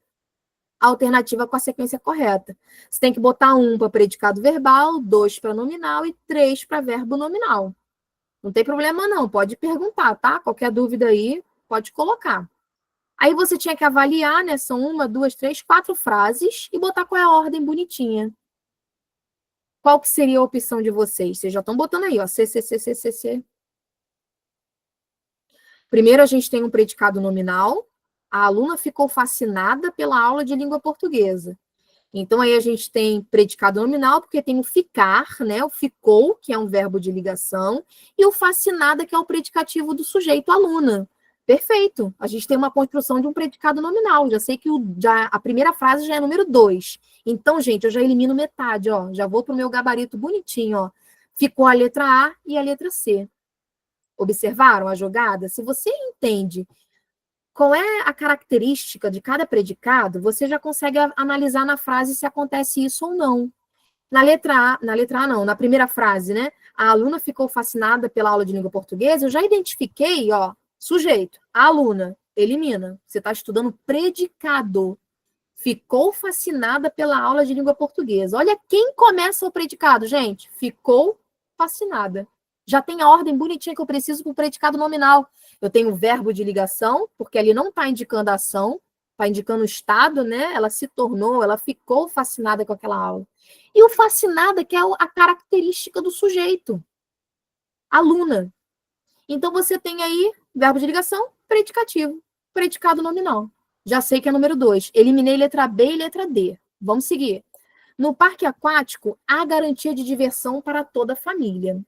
A: a alternativa com a sequência correta. Você tem que botar 1 para predicado verbal, 2 para nominal e 3 para verbo nominal. Não tem problema não, pode perguntar, tá? Qualquer dúvida aí, pode colocar. Aí você tinha que avaliar, né? São 1, 2, 3, 4 frases e botar qual é a ordem bonitinha. Qual que seria a opção de vocês? Vocês já estão botando aí, ó, C, C, C, C, C, C. Primeiro a gente tem um predicado nominal. A aluna ficou fascinada pela aula de língua portuguesa. Então, aí a gente tem predicado nominal, porque tem o ficar, né? O ficou, que é um verbo de ligação, e o fascinada, que é o predicativo do sujeito aluna. Perfeito. A gente tem uma construção de um predicado nominal. Já sei que a primeira frase já é número 2. Então, gente, eu já elimino metade, ó. Já vou para o meu gabarito bonitinho, ó. Ficou a letra A e a letra C. Observaram a jogada? Se você entende qual é a característica de cada predicado, você já consegue analisar na frase se acontece isso ou não. Na letra A não, na primeira frase, né? A aluna ficou fascinada pela aula de língua portuguesa, eu já identifiquei, ó, sujeito, a aluna, elimina. Você está estudando predicado. Ficou fascinada pela aula de língua portuguesa. Olha quem começa o predicado, gente. Ficou fascinada. Já tem a ordem bonitinha que eu preciso para o predicado nominal. Eu tenho o verbo de ligação, porque ali não está indicando a ação, está indicando o estado, né? Ela se tornou, ela ficou fascinada com aquela aula. E o fascinada, que é a característica do sujeito. Aluna. Então, você tem aí verbo de ligação, predicativo, predicado nominal. Já sei que é número 2. Eliminei letra B e letra D. Vamos seguir. No parque aquático, há garantia de diversão para toda a família.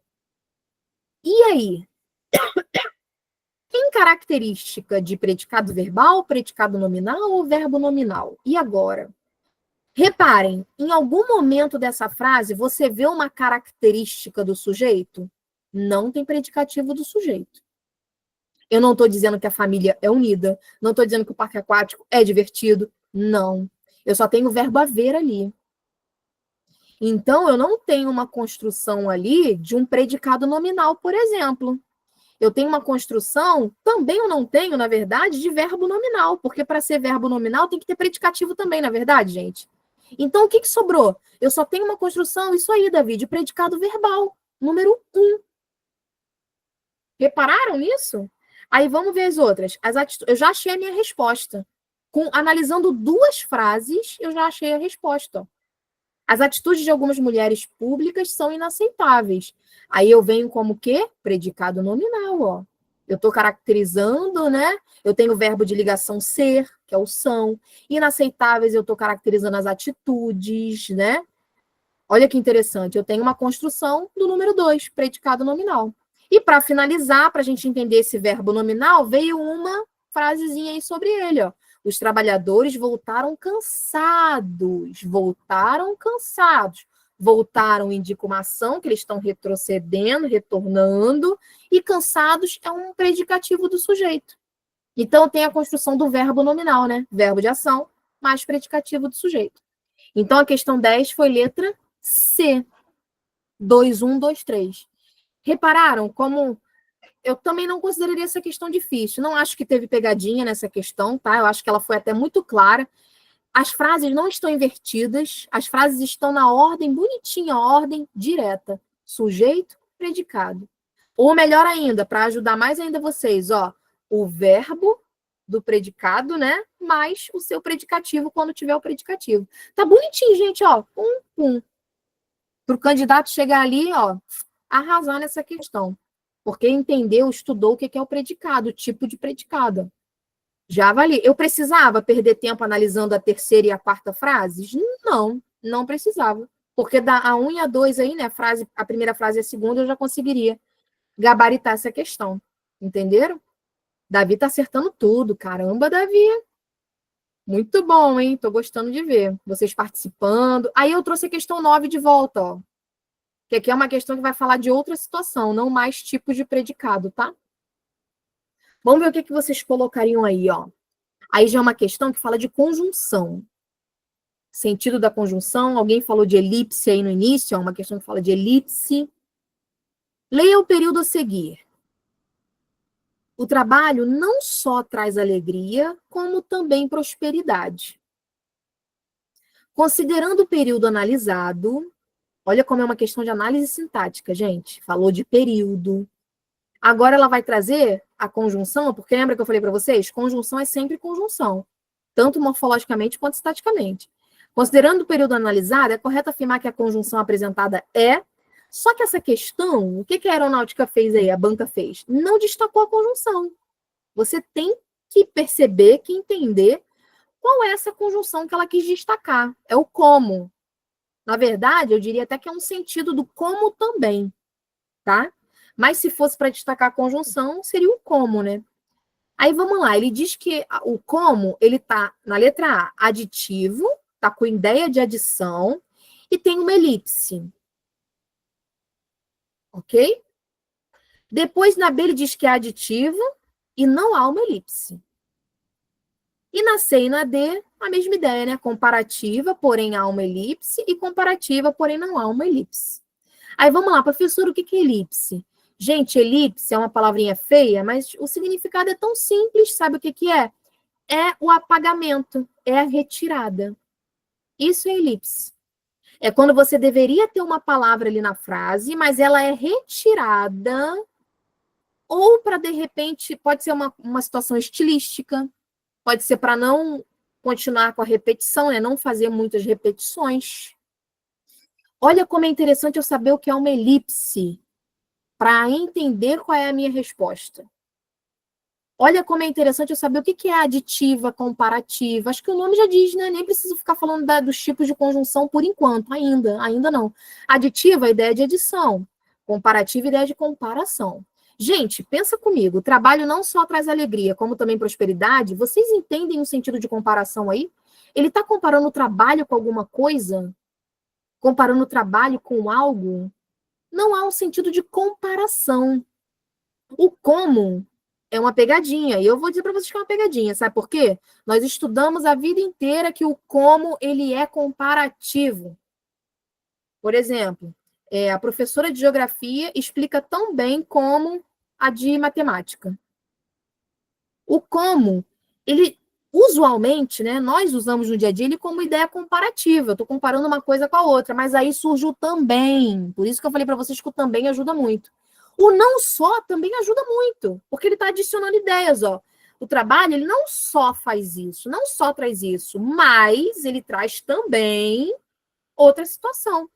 A: E aí? Tem característica de predicado verbal, predicado nominal ou verbo nominal? E agora? Reparem, em algum momento dessa frase, você vê uma característica do sujeito? Não tem predicativo do sujeito. Eu não estou dizendo que a família é unida, não estou dizendo que o parque aquático é divertido, não. Eu só tenho o verbo haver ali. Então, eu não tenho uma construção ali de um predicado nominal, por exemplo. Eu tenho uma construção, também eu não tenho, na verdade, de verbo nominal, porque para ser verbo nominal tem que ter predicativo também, na verdade, gente. Então, o que sobrou? Eu só tenho uma construção, isso aí, Davi, de predicado verbal, número 1. Repararam nisso? Aí vamos ver as outras. Eu já achei a minha resposta. Analisando 2 frases, eu já achei a resposta. As atitudes de algumas mulheres públicas são inaceitáveis. Aí eu venho como o quê? Predicado nominal, ó. Eu estou caracterizando, né? Eu tenho o verbo de ligação ser, que é o são. Inaceitáveis, eu estou caracterizando as atitudes, né? Olha que interessante. Eu tenho uma construção do número 2, predicado nominal. E para finalizar, para a gente entender esse verbo nominal, veio uma frasezinha aí sobre ele, ó. Os trabalhadores voltaram cansados. Voltaram indica uma ação, que eles estão retrocedendo, retornando, e cansados é um predicativo do sujeito. Então, tem a construção do verbo nominal, né? Verbo de ação, mais predicativo do sujeito. Então, a questão 10 foi letra C. 2, 1, 2, 3. Repararam como eu também não consideraria essa questão difícil. Não acho que teve pegadinha nessa questão, tá? Eu acho que ela foi até muito clara. As frases não estão invertidas, as frases estão na ordem bonitinha, ordem direta. Sujeito, predicado. Ou melhor ainda, para ajudar mais ainda vocês, ó, o verbo do predicado, né? Mais o seu predicativo quando tiver o predicativo. Tá bonitinho, gente, ó. Para o candidato chegar ali, ó, arrasar nessa questão. Porque entendeu, estudou o que é o predicado, o tipo de predicado. Já avaliei. Eu precisava perder tempo analisando a terceira e a quarta frases? Não, não precisava. Porque da a 1 e a 2 aí, né, a primeira frase e a segunda, eu já conseguiria gabaritar essa questão. Entenderam? Davi tá acertando tudo. Caramba, Davi. Muito bom, hein? Tô gostando de ver vocês participando. Aí eu trouxe a questão 9 de volta, ó. Que aqui é uma questão que vai falar de outra situação, não mais tipos de predicado, tá? Vamos ver o que vocês colocariam aí, ó. Aí já é uma questão que fala de conjunção. Sentido da conjunção. Alguém falou de elipse aí no início, é uma questão que fala de elipse. Leia o período a seguir. O trabalho não só traz alegria, como também prosperidade. Considerando o período analisado, olha como é uma questão de análise sintática, gente. Falou de período. Agora ela vai trazer a conjunção, porque lembra que eu falei para vocês? Conjunção é sempre conjunção, tanto morfologicamente quanto estaticamente. Considerando o período analisado, é correto afirmar que a conjunção apresentada é. Só que essa questão, o que a aeronáutica fez aí, a banca fez? Não destacou a conjunção. Você tem que perceber, que entender qual é essa conjunção que ela quis destacar. É o como. Na verdade, eu diria até que é um sentido do como também, tá? Mas se fosse para destacar a conjunção, seria o como, né? Aí vamos lá, ele diz que o como, ele tá na letra A, aditivo, tá com ideia de adição, e tem uma elipse. Ok? Depois, na B, ele diz que é aditivo e não há uma elipse. E na C e na D, a mesma ideia, né? Comparativa, porém há uma elipse, e comparativa, porém não há uma elipse. Aí vamos lá, professor, o que é elipse? Gente, elipse é uma palavrinha feia, mas o significado é tão simples, sabe o que é? É o apagamento, é a retirada. Isso é elipse. É quando você deveria ter uma palavra ali na frase, mas ela é retirada, ou para, de repente, pode ser uma situação estilística, pode ser para não continuar com a repetição, né? Não fazer muitas repetições. Olha como é interessante eu saber o que é uma elipse, para entender qual é a minha resposta. Olha como é interessante eu saber o que é aditiva, comparativa. Acho que o nome já diz, né? Nem preciso ficar falando dos tipos de conjunção por enquanto, ainda não. Aditiva, a ideia de adição. Comparativa, ideia de comparação. Gente, pensa comigo, o trabalho não só traz alegria, como também prosperidade. Vocês entendem o sentido de comparação aí? Ele está comparando o trabalho com alguma coisa? Comparando o trabalho com algo? Não há um sentido de comparação. O como é uma pegadinha, e eu vou dizer para vocês que é uma pegadinha, sabe por quê? Nós estudamos a vida inteira que o como ele é comparativo. Por exemplo, a professora de geografia explica tão bem como a de matemática. O como, ele usualmente, né, nós usamos no dia a dia ele como ideia comparativa. Eu estou comparando uma coisa com a outra, mas aí surge o também. Por isso que eu falei para vocês que o também ajuda muito. O não só também ajuda muito, porque ele está adicionando ideias, ó. O trabalho, ele não só faz isso, não só traz isso, mas ele traz também outra situação.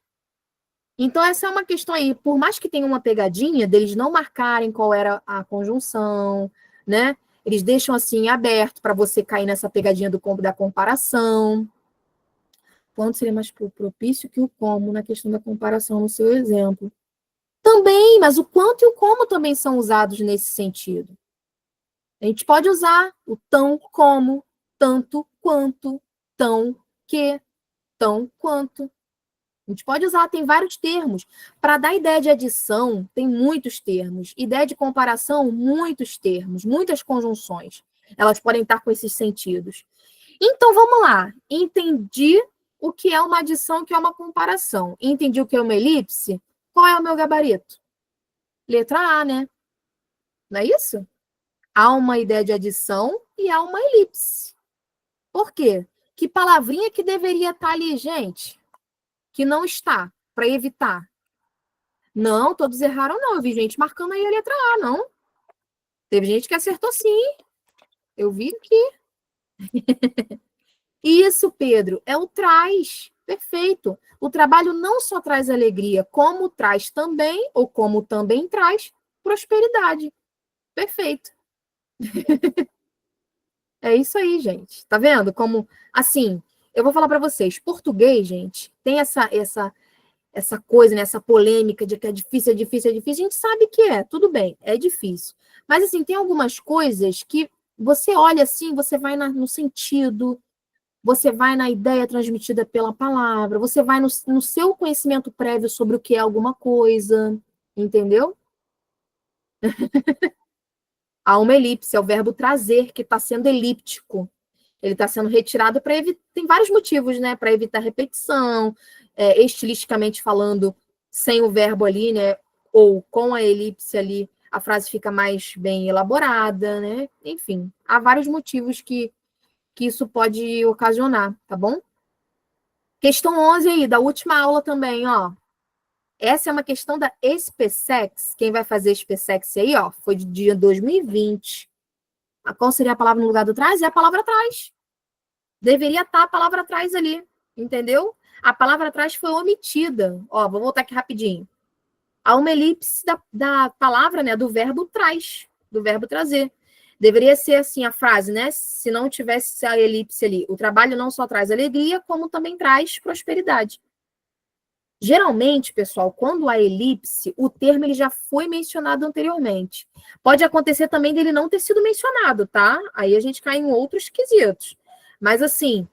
A: Então, essa é uma questão aí, por mais que tenha uma pegadinha deles não marcarem qual era a conjunção, né? Eles deixam assim aberto para você cair nessa pegadinha da comparação. Quanto seria mais propício que o como na questão da comparação no seu exemplo? Também, mas o quanto e o como também são usados nesse sentido. A gente pode usar o tão como, tanto quanto, tão que, tão quanto. A gente pode usar, tem vários termos. Para dar ideia de adição, tem muitos termos. Ideia de comparação, muitos termos, muitas conjunções. Elas podem estar com esses sentidos. Então, vamos lá. Entendi o que é uma adição, o que é uma comparação. Entendi o que é uma elipse. Qual é o meu gabarito? Letra A, né? Não é isso? Há uma ideia de adição e há uma elipse. Por quê? Que palavrinha que deveria estar ali, gente? Que não está, para evitar. Não, todos erraram, não. Eu vi gente marcando aí a letra A, não. Teve gente que acertou sim. Eu vi aqui. Isso, Pedro, é o traz. Perfeito. O trabalho não só traz alegria, como traz também, ou como também traz, prosperidade. Perfeito. É isso aí, gente. Tá vendo? Como, assim, eu vou falar para vocês, português, gente, tem essa coisa, né, essa polêmica de que é difícil, é difícil, é difícil. A gente sabe que tudo bem, é difícil. Mas, assim, tem algumas coisas que você olha assim, você vai no sentido, você vai na ideia transmitida pela palavra, você vai no seu conhecimento prévio sobre o que é alguma coisa, entendeu? Há uma elipse, é o verbo trazer, que está sendo elíptico. Ele está sendo retirado para evitar. Tem vários motivos, né? Para evitar repetição, estilisticamente falando, sem o verbo ali, né? Ou com a elipse ali, a frase fica mais bem elaborada, né? Enfim, há vários motivos que isso pode ocasionar, tá bom? Questão 11 aí, da última aula também, ó. Essa é uma questão da SPSEX. Quem vai fazer SPSEX aí, ó, foi de dia 2020. Qual seria a palavra no lugar do trás? É a palavra trás. Deveria estar a palavra trás ali, entendeu? A palavra trás foi omitida. Ó, vou voltar aqui rapidinho. Há uma elipse da palavra, né, do verbo trás, do verbo trazer. Deveria ser assim a frase, né? Se não tivesse a elipse ali, o trabalho não só traz alegria, como também traz prosperidade. Geralmente, pessoal, quando há elipse, o termo ele já foi mencionado anteriormente. Pode acontecer também dele não ter sido mencionado, tá? Aí a gente cai em outros quesitos. Mas, assim,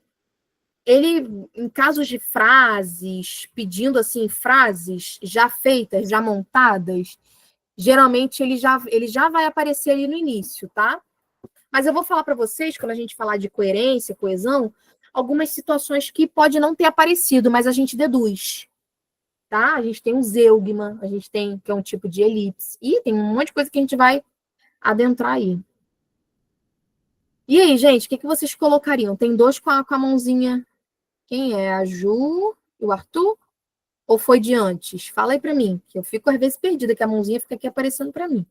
A: ele, em casos de frases, pedindo, assim, frases já feitas, já montadas, geralmente ele já vai aparecer ali no início, tá? Mas eu vou falar para vocês, quando a gente falar de coerência, coesão, algumas situações que pode não ter aparecido, mas a gente deduz. Tá? A gente tem um zeugma, a gente tem, que é um tipo de elipse, e tem um monte de coisa que a gente vai adentrar aí. E aí, gente, o que vocês colocariam? Tem dois com a mãozinha. Quem é? A Ju e o Arthur? Ou foi de antes? Fala aí pra mim, que eu fico às vezes perdida, que a mãozinha fica aqui aparecendo pra mim.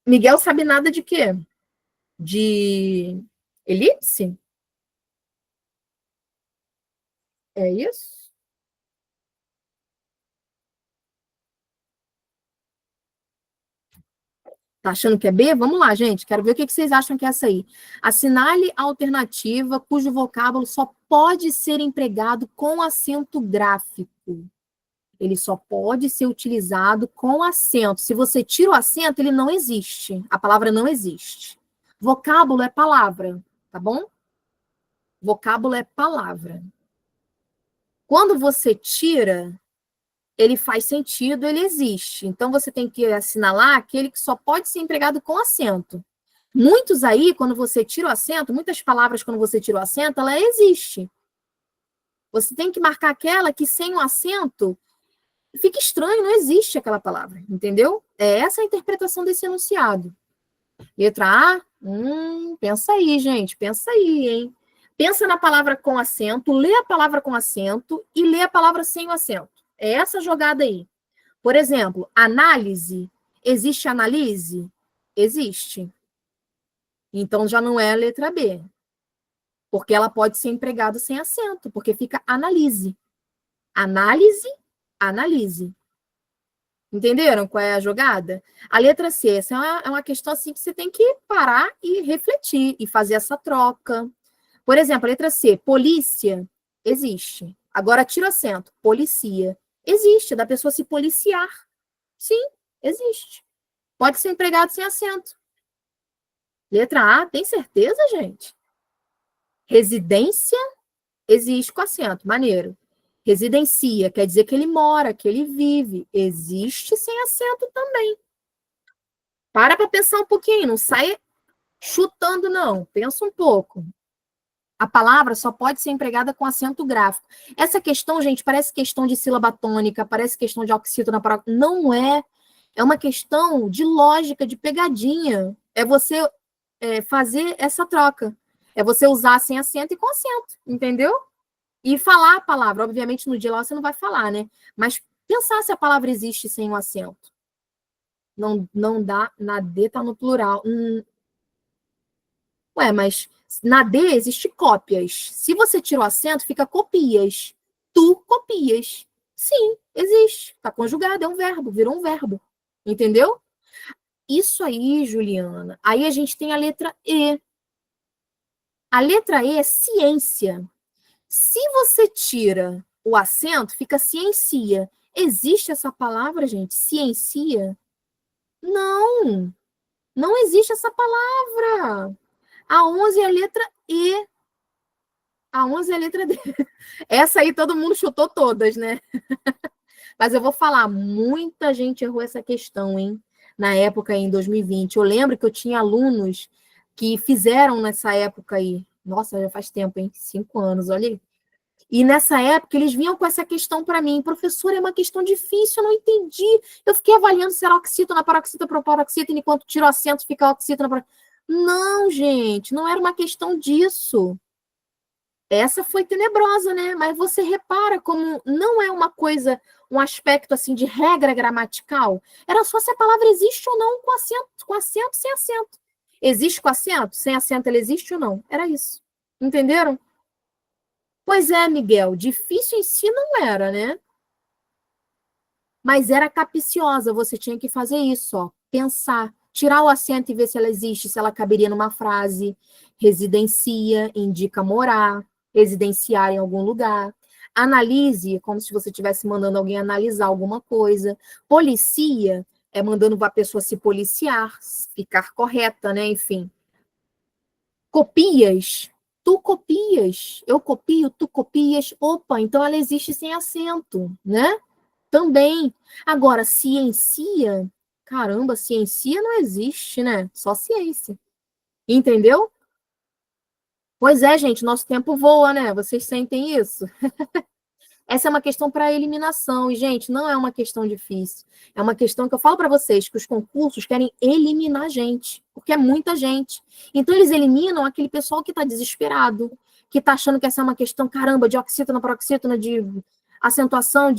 A: Miguel sabe nada de quê? De elipse? É isso? Tá achando que é B? Vamos lá, gente. Quero ver o que vocês acham que é essa aí. Assinale a alternativa cujo vocábulo só pode ser empregado com acento gráfico. Ele só pode ser utilizado com acento. Se você tira o acento, ele não existe. A palavra não existe. Vocábulo é palavra, tá bom? Vocábulo é palavra. Quando você tira, ele faz sentido, ele existe. Então, você tem que assinalar aquele que só pode ser empregado com acento. Muitos aí, quando você tira o acento, muitas palavras, quando você tira o acento, ela existe. Você tem que marcar aquela que sem o acento fica estranho, não existe aquela palavra, entendeu? É essa a interpretação desse enunciado. Letra A, pensa aí, gente, pensa aí, hein? Pensa na palavra com acento, lê a palavra com acento e lê a palavra sem o acento. É essa jogada aí. Por exemplo, análise. Existe analise? Existe. Então, já não é a letra B. Porque ela pode ser empregada sem acento, porque fica analise. Análise, analise. Entenderam qual é a jogada? A letra C, essa é uma questão assim que você tem que parar e refletir e fazer essa troca. Por exemplo, a letra C, polícia, existe. Agora tira o acento, policia. Existe, da pessoa se policiar. Sim, existe. Pode ser empregado sem acento. Letra A, tem certeza, gente? Residência, existe com acento, maneiro. Residencia, quer dizer que ele mora, que ele vive. Existe sem acento também. Para pensar um pouquinho, não sai chutando, não. Pensa um pouco. A palavra só pode ser empregada com acento gráfico. Essa questão, gente, parece questão de sílaba tônica, parece questão de oxítono na palavra. Não é. É uma questão de lógica, de pegadinha. É você fazer essa troca. É você usar sem acento e com acento, entendeu? E falar a palavra. Obviamente, no dia lá você não vai falar, né? Mas pensar se a palavra existe sem um acento. Não dá, na D tá no plural. Ué, mas na D existe cópias. Se você tira o acento, fica copias. Tu copias. Sim, existe. Tá conjugado, é um verbo, virou um verbo. Entendeu? Isso aí, Juliana. Aí a gente tem a letra E. A letra E é ciência. Se você tira o acento, fica ciencia. Existe essa palavra, gente? Ciencia? Não. Não existe essa palavra. A 11 é a letra E. A 11 é a letra D. Essa aí todo mundo chutou todas, né? Mas eu vou falar, muita gente errou essa questão, hein? na época, em 2020. Eu lembro que eu tinha alunos que fizeram nessa época aí. Nossa, já faz tempo, hein? 5 anos, olha aí. E nessa época, eles vinham com essa questão para mim. Professor, é uma questão difícil, eu não entendi. Eu fiquei avaliando se era oxítona, paroxítona, proparoxítona, enquanto tiro o acento, fica oxítona, paroxítona. Não, gente, não era uma questão disso. Essa foi tenebrosa, né? Mas você repara como não é uma coisa, um aspecto assim de regra gramatical. Era só se a palavra existe ou não com acento, sem acento. Existe com acento? Sem acento ela existe ou não? Era isso. Entenderam? Pois é, Miguel, difícil em si não era, né? Mas era capciosa, você tinha que fazer isso, ó, pensar, tirar o acento e ver se ela existe, se ela caberia numa frase. Residencia, indica morar, residenciar em algum lugar. Analise, como se você estivesse mandando alguém analisar alguma coisa. Policia é mandando a pessoa se policiar, ficar correta, né? Enfim. Copias, tu copias, eu copio, tu copias. Opa, então ela existe sem acento, né? Também. Agora, ciência, caramba, ciência não existe, né? Só ciência. Entendeu? Pois é, gente, nosso tempo voa, né? Vocês sentem isso? Essa é uma questão para eliminação. E, gente, não é uma questão difícil. É uma questão que eu falo para vocês, que os concursos querem eliminar a gente, porque é muita gente. Então, eles eliminam aquele pessoal que está desesperado, que está achando que essa é uma questão, caramba, de oxítona, paroxítona, de acentuação,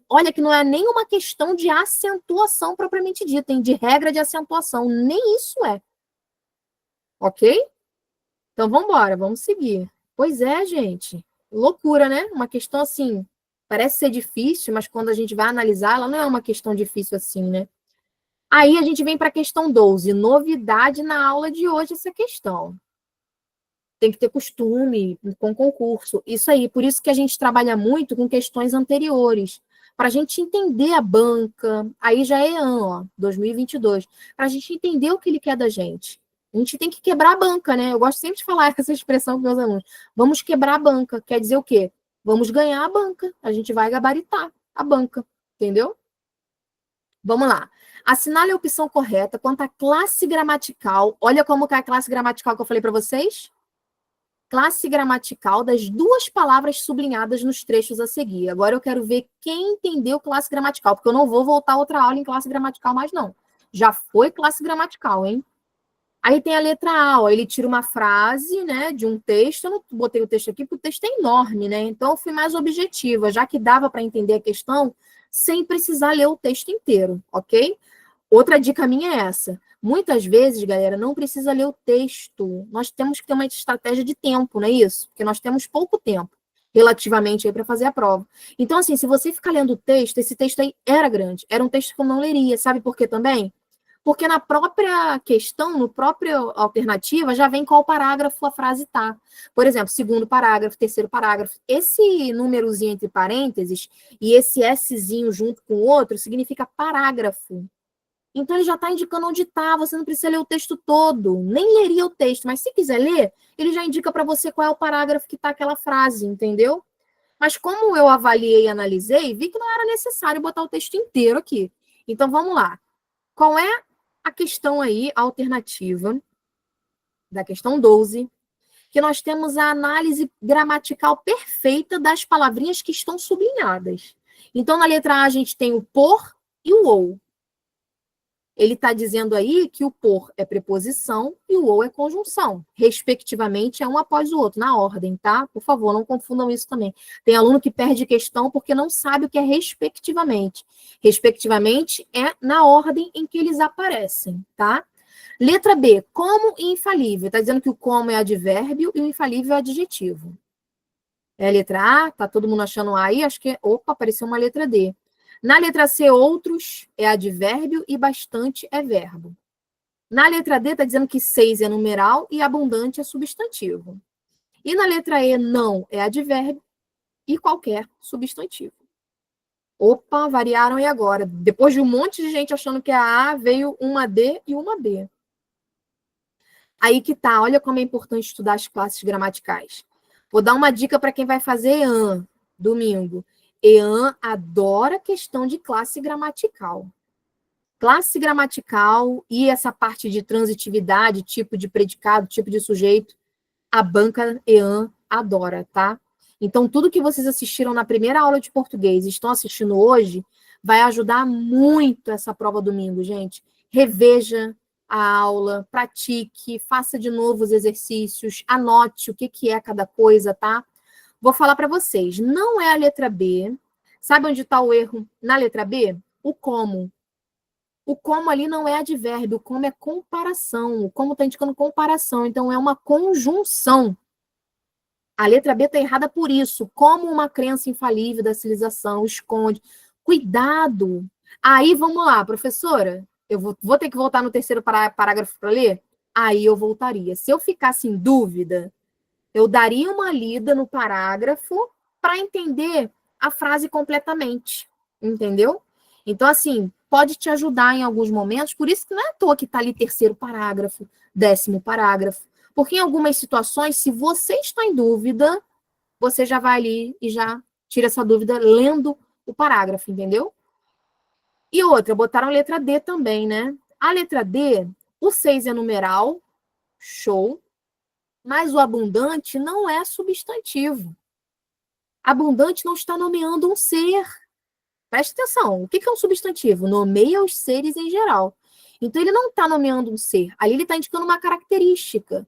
A: Olha que não é nenhuma questão de acentuação propriamente dita, de regra de acentuação. Nem isso é. Ok? Então, vamos embora, vamos seguir. Pois é, gente. Loucura, né? Uma questão assim, parece ser difícil, mas quando a gente vai analisar, ela não é uma questão difícil assim, né? Aí a gente vem para a questão 12. Novidade na aula de hoje, essa questão. Tem que ter costume com concurso. Isso aí, por isso que a gente trabalha muito com questões anteriores. Para a gente entender a banca, aí já é ano, ó, 2022. Para a gente entender o que ele quer da gente. A gente tem que quebrar a banca, né? Eu gosto sempre de falar essa expressão com meus alunos. Vamos quebrar a banca. Quer dizer o quê? Vamos ganhar a banca. A gente vai gabaritar a banca. Entendeu? Vamos lá. Assinale a opção correta quanto à classe gramatical. Olha como que é a classe gramatical que eu falei para vocês. Classe gramatical das duas palavras sublinhadas nos trechos a seguir. Agora eu quero ver quem entendeu classe gramatical, porque eu não vou voltar outra aula em classe gramatical mais, não. Já foi classe gramatical, hein? Aí tem a letra A, ó, ele tira uma frase, né, de um texto. Eu não botei o texto aqui porque o texto é enorme, né? Então eu fui mais objetiva, já que dava para entender a questão sem precisar ler o texto inteiro, ok? Outra dica minha é essa. Muitas vezes, galera, não precisa ler o texto. Nós temos que ter uma estratégia de tempo, não é isso? Porque nós temos pouco tempo, relativamente, aí para fazer a prova. Então, assim, se você ficar lendo o texto, esse texto aí era grande. Era um texto que eu não leria. Sabe por quê também? Porque na própria questão, no próprio alternativa, já vem qual parágrafo a frase tá. Por exemplo, segundo parágrafo, terceiro parágrafo. Esse númerozinho entre parênteses e esse Szinho junto com o outro significa parágrafo. Então, ele já está indicando onde está, você não precisa ler o texto todo, nem leria o texto, mas se quiser ler, ele já indica para você qual é o parágrafo que está aquela frase, entendeu? Mas como eu avaliei e analisei, vi que não era necessário botar o texto inteiro aqui. Então, vamos lá. Qual é a questão aí, a alternativa da questão 12, que nós temos a análise gramatical perfeita das palavrinhas que estão sublinhadas. Então, na letra A, a gente tem o por e o ou. Ele está dizendo aí que o por é preposição e o ou é conjunção. Respectivamente, é um após o outro, na ordem, tá? Por favor, não confundam isso também. Tem aluno que perde questão porque não sabe o que é respectivamente. Respectivamente é na ordem em que eles aparecem, tá? Letra B, como e infalível. Está dizendo que o como é advérbio e o infalível é adjetivo. É a letra A, tá todo mundo achando A aí? Acho que, opa, apareceu uma letra D. Na letra C, outros é advérbio e bastante é verbo. Na letra D, está dizendo que 6 é numeral e abundante é substantivo. E na letra E, não é advérbio e qualquer substantivo. Opa, variaram e agora? Depois de um monte de gente achando que é a A, veio uma D e uma B. Aí que tá, olha como é importante estudar as classes gramaticais. Vou dar uma dica para quem vai fazer EAN domingo. EAN adora questão de classe gramatical. Classe gramatical e essa parte de transitividade, tipo de predicado, tipo de sujeito, a banca EAN adora, tá? Então, tudo que vocês assistiram na primeira aula de português e estão assistindo hoje, vai ajudar muito essa prova domingo, gente. Reveja a aula, pratique, faça de novo os exercícios, anote o que é cada coisa, tá? Vou falar para vocês, não é a letra B. Sabe onde está o erro na letra B? O como. O como ali não é advérbio, o como é comparação. O como está indicando comparação, então é uma conjunção. A letra B está errada por isso. Como uma crença infalível da civilização esconde. Cuidado! Aí, vamos lá, professora. Eu vou ter que voltar no terceiro parágrafo para ler? Aí eu voltaria. Se eu ficasse em dúvida, eu daria uma lida no parágrafo para entender a frase completamente. Entendeu? Então, assim, pode te ajudar em alguns momentos. Por isso que não é à toa que está ali terceiro parágrafo, 10º parágrafo. Porque em algumas situações, se você está em dúvida, você já vai ali e já tira essa dúvida lendo o parágrafo, entendeu? E outra, botaram a letra D também, né? A letra D, o 6 é numeral, show, mas o abundante não é substantivo. Abundante não está nomeando um ser. Preste atenção, o que é um substantivo? Nomeia os seres em geral. Então, ele não está nomeando um ser, ali ele está indicando uma característica.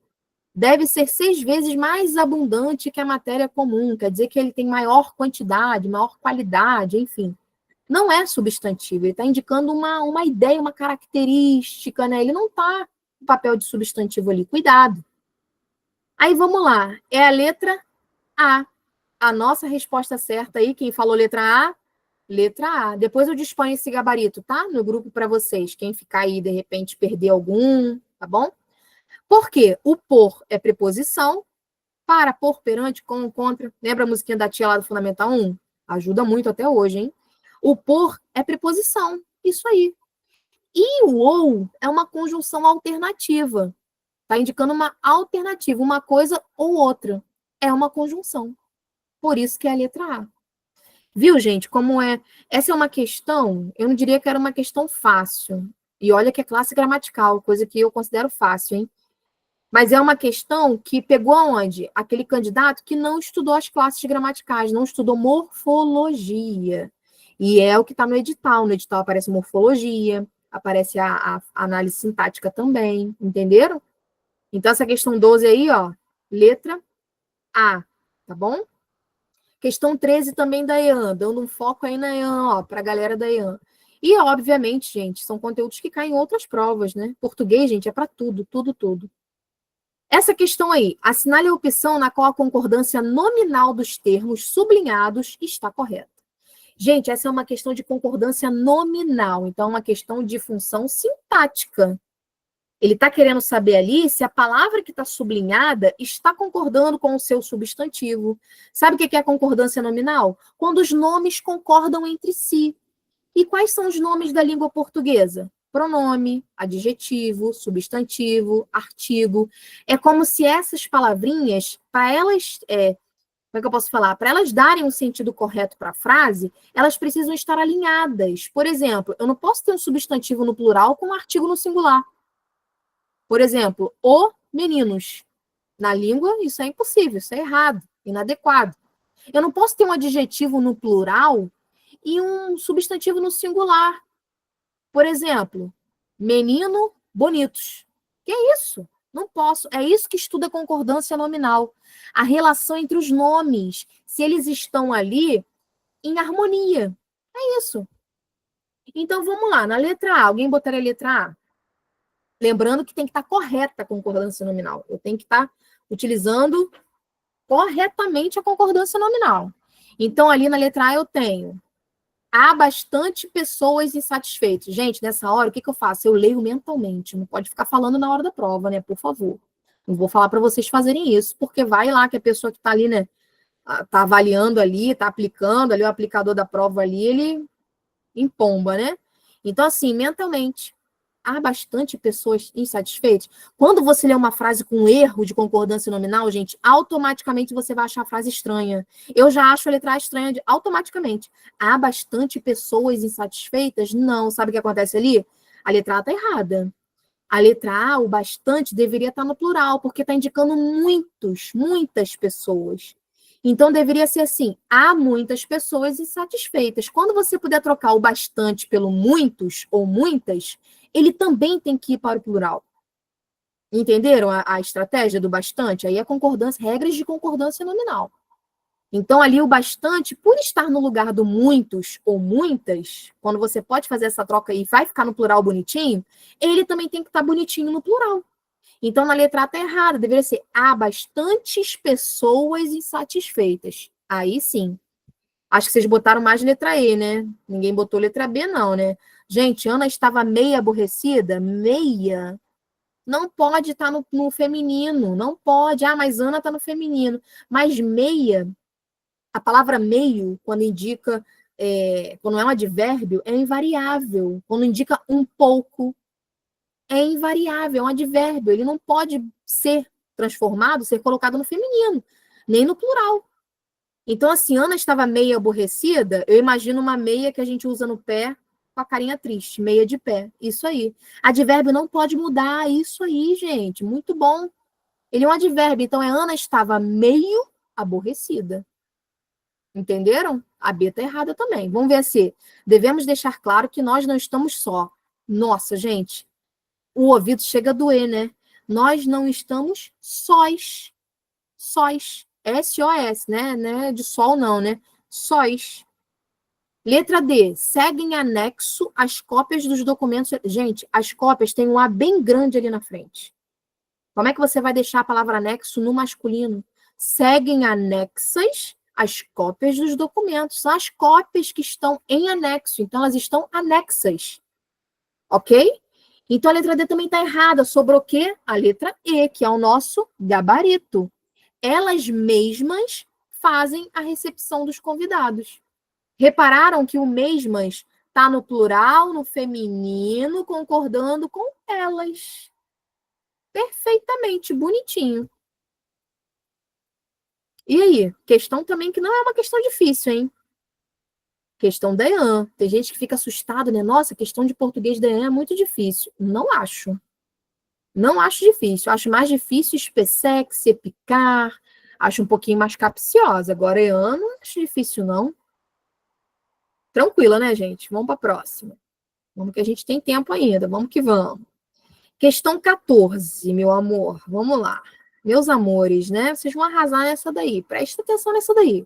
A: Deve ser 6 vezes mais abundante que a matéria comum, quer dizer que ele tem maior quantidade, maior qualidade, enfim. Não é substantivo, ele está indicando uma ideia, uma característica, né? Ele não está no papel de substantivo ali, cuidado. Aí vamos lá, é a letra A. A nossa resposta certa aí, quem falou letra A? Letra A. Depois eu disponho esse gabarito, tá? No grupo para vocês, quem ficar aí, de repente, perder algum, tá bom? Por quê? O por é preposição, para, por, perante, com, contra. Lembra a musiquinha da tia lá do Fundamental 1? Ajuda muito até hoje, hein? O por é preposição, isso aí. E o ou é uma conjunção alternativa. Está indicando uma alternativa, uma coisa ou outra. É uma conjunção. Por isso que é a letra A. Viu, gente, como é? Essa é uma questão, eu não diria que era uma questão fácil. E olha que é classe gramatical, coisa que eu considero fácil, hein? Mas é uma questão que pegou aonde? Aquele candidato que não estudou as classes gramaticais, não estudou morfologia. E é o que está no edital. No edital aparece morfologia, aparece a análise sintática também, entenderam? Então, essa questão 12 aí, ó, letra A, tá bom? Questão 13 também da EAN, dando um foco aí na EAN, ó, para a galera da EAN. E, obviamente, gente, são conteúdos que caem em outras provas, né? Português, gente, é para tudo, tudo, tudo. Essa questão aí, assinale a opção na qual a concordância nominal dos termos sublinhados está correta. Gente, essa é uma questão de concordância nominal, então é uma questão de função sintática. Ele está querendo saber ali se a palavra que está sublinhada está concordando com o seu substantivo. Sabe o que é a concordância nominal? Quando os nomes concordam entre si. E quais são os nomes da língua portuguesa? Pronome, adjetivo, substantivo, artigo. É como se essas palavrinhas, para elas, como é que eu posso falar? Para elas darem um sentido correto para a frase, elas precisam estar alinhadas. Por exemplo, eu não posso ter um substantivo no plural com um artigo no singular. Por exemplo, o meninos. Na língua, isso é impossível, isso é errado, inadequado. Eu não posso ter um adjetivo no plural e um substantivo no singular. Por exemplo, menino bonitos. Que é isso? Não posso. É isso que estuda a concordância nominal. A relação entre os nomes, se eles estão ali em harmonia. É isso. Então, vamos lá. Na letra A, alguém botaria a letra A? Lembrando que tem que estar correta a concordância nominal. Eu tenho que estar utilizando corretamente a concordância nominal. Então, ali na letra A eu tenho: há bastante pessoas insatisfeitas. Gente, nessa hora, o que eu faço? Eu leio mentalmente. Não pode ficar falando na hora da prova, né? Por favor. Não vou falar para vocês fazerem isso, porque vai lá que a pessoa que está ali, né? Está avaliando ali, está aplicando ali, o aplicador da prova ali, ele empomba, né? Então, assim, mentalmente, há bastante pessoas insatisfeitas. Quando você lê uma frase com erro de concordância nominal, gente, automaticamente você vai achar a frase estranha. Eu já acho a letra A estranha automaticamente. Há bastante pessoas insatisfeitas? Não. Sabe o que acontece ali? A letra A está errada. A letra A, o bastante, deveria estar no plural, porque está indicando muitas pessoas. Então, deveria ser assim, há muitas pessoas insatisfeitas. Quando você puder trocar o bastante pelo muitos ou muitas, ele também tem que ir para o plural. Entenderam a estratégia do bastante? Aí é concordância, regras de concordância nominal. Então, ali o bastante, por estar no lugar do muitos ou muitas, quando você pode fazer essa troca e vai ficar no plural bonitinho, ele também tem que estar bonitinho no plural. Então, na letra A está errada, deveria ser há bastantes pessoas insatisfeitas. Aí sim. Acho que vocês botaram mais letra E, né? Ninguém botou letra B, não, né? Gente, Ana estava meio aborrecida? Meia? Não pode estar no feminino, não pode. Ah, mas Ana está no feminino. Mas meia, a palavra meio, quando indica, quando é um advérbio, é invariável. Quando indica um pouco, é invariável, é um advérbio. Ele não pode ser transformado, ser colocado no feminino, nem no plural. Então, assim, Ana estava meio aborrecida, eu imagino uma meia que a gente usa no pé com a carinha triste, meia de pé. Isso aí. Advérbio não pode mudar, isso aí, gente. Muito bom. Ele é um advérbio, então Ana estava meio aborrecida. Entenderam? A B está errada também. Vamos ver a C. Devemos deixar claro que nós não estamos só. Nossa, gente, o ouvido chega a doer, né? Nós não estamos sós. Sós. S-O-S, né? Não é de sol, não, né? Sós. Letra D. Segue em anexo as cópias dos documentos. Gente, as cópias têm um A bem grande ali na frente. Como é que você vai deixar a palavra anexo no masculino? Seguem anexas as cópias dos documentos. São as cópias que estão em anexo. Então, elas estão anexas. Ok? Então, a letra D também está errada. Sobrou o quê? A letra E, que é o nosso gabarito. Elas mesmas fazem a recepção dos convidados. Repararam que o mesmas está no plural, no feminino, concordando com elas. Perfeitamente, bonitinho. E aí? Questão também que não é uma questão difícil, hein? Questão da EAN. Tem gente que fica assustado, né? Nossa, questão de português da EAN é muito difícil. Não acho. Não acho difícil. Acho mais difícil SPSEC, EPICAR. Acho um pouquinho mais capciosa. Agora, EAN não acho difícil, não. Tranquila, né, gente? Vamos para a próxima. Vamos que a gente tem tempo ainda. Vamos que vamos. Questão 14, meu amor. Vamos lá. Meus amores, né? Vocês vão arrasar nessa daí. Presta atenção nessa daí.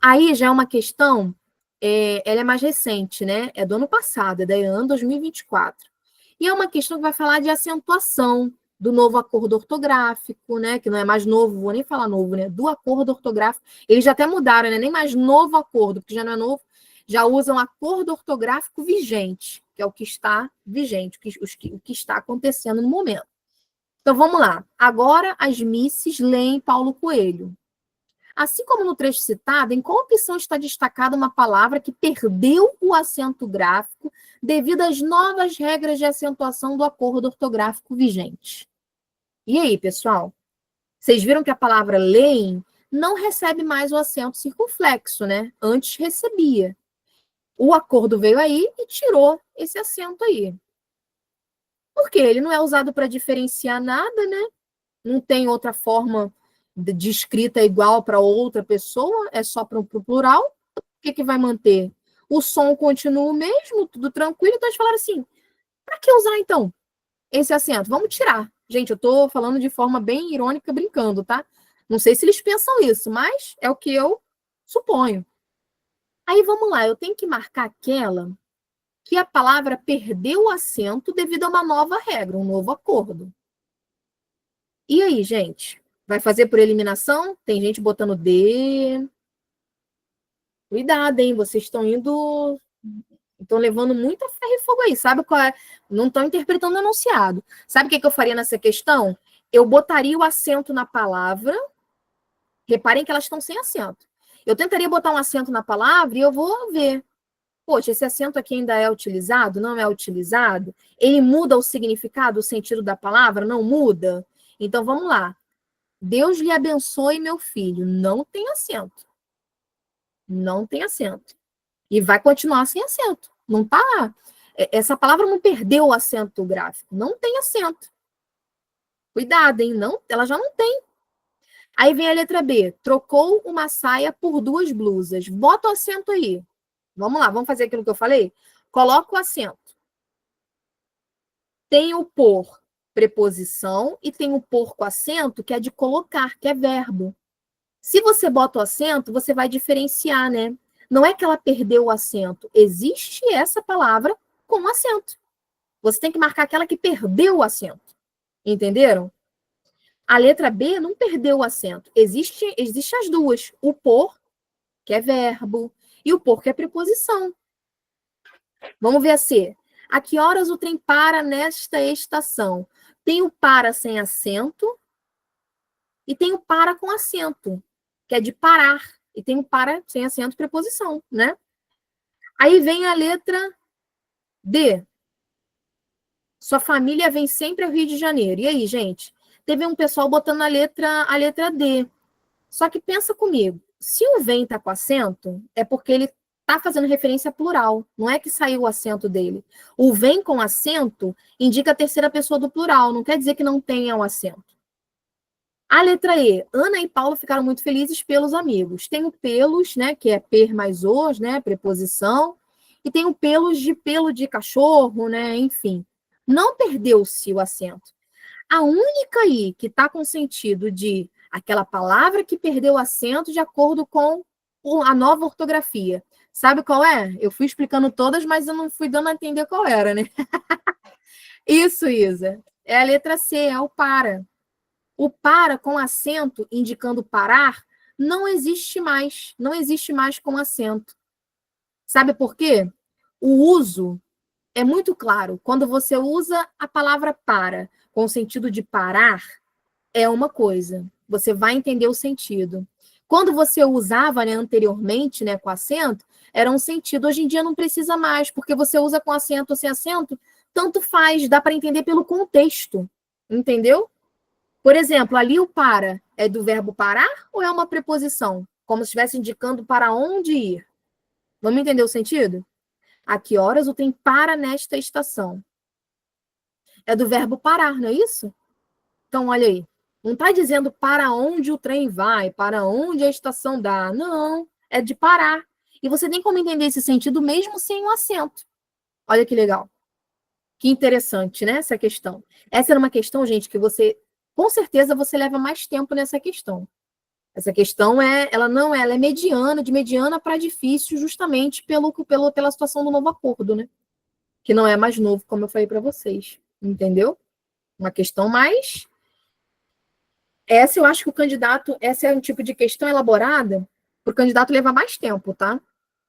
A: Aí já é uma questão, ela é mais recente, né? É do ano passado, é da ano 2024. E é uma questão que vai falar de acentuação do novo acordo ortográfico, né? Que não é mais novo, vou nem falar novo, né? Do acordo ortográfico. Eles já até mudaram, né? Nem mais novo acordo, porque já não é novo. Já usam acordo ortográfico vigente, que é o que está vigente, o que está acontecendo no momento. Então, vamos lá. Agora, as misses leem Paulo Coelho. Assim como no trecho citado, em qual opção está destacada uma palavra que perdeu o acento gráfico devido às novas regras de acentuação do acordo ortográfico vigente? E aí, pessoal? Vocês viram que a palavra leem não recebe mais o acento circunflexo, né? Antes recebia. O acordo veio aí e tirou esse acento aí. Porque ele não é usado para diferenciar nada, né? Não tem outra forma de escrita igual para outra pessoa, é só para o plural. O que vai manter? O som continua o mesmo, tudo tranquilo. Então, eles falaram assim, para que usar, então, esse acento? Vamos tirar. Gente, eu estou falando de forma bem irônica, brincando, tá? Não sei se eles pensam isso, mas é o que eu suponho. Aí, vamos lá, eu tenho que marcar aquela que a palavra perdeu o acento devido a uma nova regra, um novo acordo. E aí, gente? Vai fazer por eliminação? Tem gente botando D. Cuidado, hein? Vocês estão indo... Estão levando muita ferro e fogo aí. Sabe qual é? Não estão interpretando o enunciado. Sabe o que eu faria nessa questão? Eu botaria o acento na palavra. Reparem que elas estão sem acento. Eu tentaria botar um acento na palavra e eu vou ver. Poxa, esse acento aqui ainda é utilizado? Não é utilizado? Ele muda o significado, o sentido da palavra? Não muda? Então, vamos lá. Deus lhe abençoe, meu filho. Não tem acento. Não tem acento. E vai continuar sem acento. Não tá Essa palavra não perdeu o acento gráfico. Não tem acento. Cuidado, hein? Não, ela já não tem. Aí vem a letra B. Trocou uma saia por 2 blusas. Bota o acento aí. Vamos lá, vamos fazer aquilo que eu falei? Coloca o acento. Tem o por preposição e tem o por com acento, que é de colocar, que é verbo. Se você bota o acento, você vai diferenciar, né? Não é que ela perdeu o acento. Existe essa palavra com acento. Você tem que marcar aquela que perdeu o acento. Entenderam? A letra B não perdeu o acento. Existe as duas. O por, que é verbo, e o por, que é preposição. Vamos ver a C. A que horas o trem para nesta estação? Tem o para sem acento e tem o para com acento, que é de parar. E tem o para sem acento, preposição, né? Aí vem a letra D. Sua família vem sempre ao Rio de Janeiro. E aí, gente? Teve um pessoal botando a letra D. Só que pensa comigo. Se o vem tá com acento, é porque ele tá fazendo referência a plural. Não é que saiu o acento dele. O vem com acento indica a terceira pessoa do plural. Não quer dizer que não tenha o acento. A letra E. Ana e Paulo ficaram muito felizes pelos amigos. Tem o pelos, né? Que é per mais os, né? Preposição. E tem o pelos de pelo de cachorro, né? Enfim. Não perdeu-se o acento. A única aí que está com sentido de aquela palavra que perdeu o acento de acordo com a nova ortografia. Sabe qual é? Eu fui explicando todas, mas eu não fui dando a entender qual era, né? Isso, Isa. É a letra C, é o para. O para com acento indicando parar não existe mais. Não existe mais com acento. Sabe por quê? O uso é muito claro. Quando você usa a palavra para com o sentido de parar, é uma coisa. Você vai entender o sentido. Quando você usava, né, anteriormente, né, com acento, era um sentido. Hoje em dia não precisa mais, porque você usa com acento ou sem acento, tanto faz, dá para entender pelo contexto. Entendeu? Por exemplo, ali o para é do verbo parar ou é uma preposição? Como se estivesse indicando para onde ir. Vamos entender o sentido? A que horas o trem para nesta estação? É do verbo parar, não é isso? Então, olha aí. Não está dizendo para onde o trem vai, para onde a estação dá. Não, é de parar. E você tem como entender esse sentido mesmo sem o acento. Olha que legal. Que interessante, né, essa questão. Essa era uma questão, gente, que você, com certeza, você leva mais tempo nessa questão. Essa questão ela é mediana, de mediana para difícil, justamente pela situação do novo acordo, né? Que não é mais novo, como eu falei para vocês. Entendeu? Uma questão mais... Essa eu acho que essa é um tipo de questão elaborada para o candidato levar mais tempo, tá?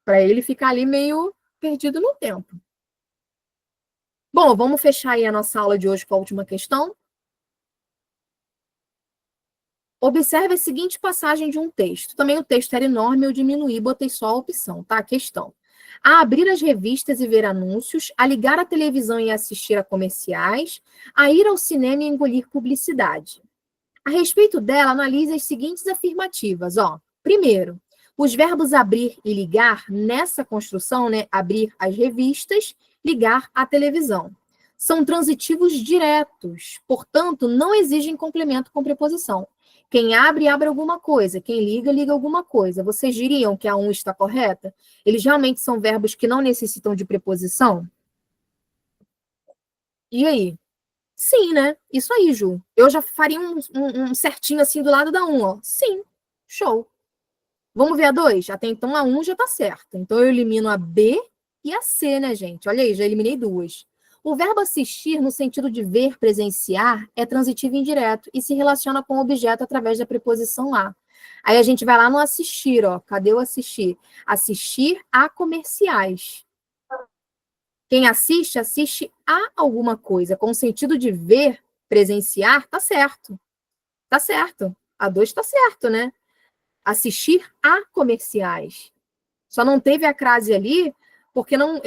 A: Para ele ficar ali meio perdido no tempo. Bom, vamos fechar aí a nossa aula de hoje com a última questão. Observe a seguinte passagem de um texto. Também o texto era enorme, eu diminuí, botei só a opção, tá? A questão. A abrir as revistas e ver anúncios, a ligar a televisão e assistir a comerciais, a ir ao cinema e engolir publicidade. A respeito dela, analise as seguintes afirmativas. Ó. Primeiro, os verbos abrir e ligar, nessa construção, né, abrir as revistas, ligar a televisão, são transitivos diretos, portanto, não exigem complemento com preposição. Quem abre, abre alguma coisa. Quem liga, liga alguma coisa. Vocês diriam que a 1 está correta? Eles realmente são verbos que não necessitam de preposição? E aí? Sim, né? Isso aí, Ju. Eu já faria um certinho assim do lado da 1, ó. Sim, show. Vamos ver a 2? Até então a 1 já tá certa. Então eu elimino a B e a C, né, gente? Olha aí, já eliminei 2. O verbo assistir, no sentido de ver, presenciar, é transitivo indireto e se relaciona com o objeto através da preposição a. Aí a gente vai lá no assistir, ó. Cadê o assistir? Assistir a comerciais. Quem assiste, assiste a alguma coisa. Com o sentido de ver, presenciar, tá certo. Tá certo. A 2 tá certo, né? Assistir a comerciais. Só não teve a crase ali, porque não...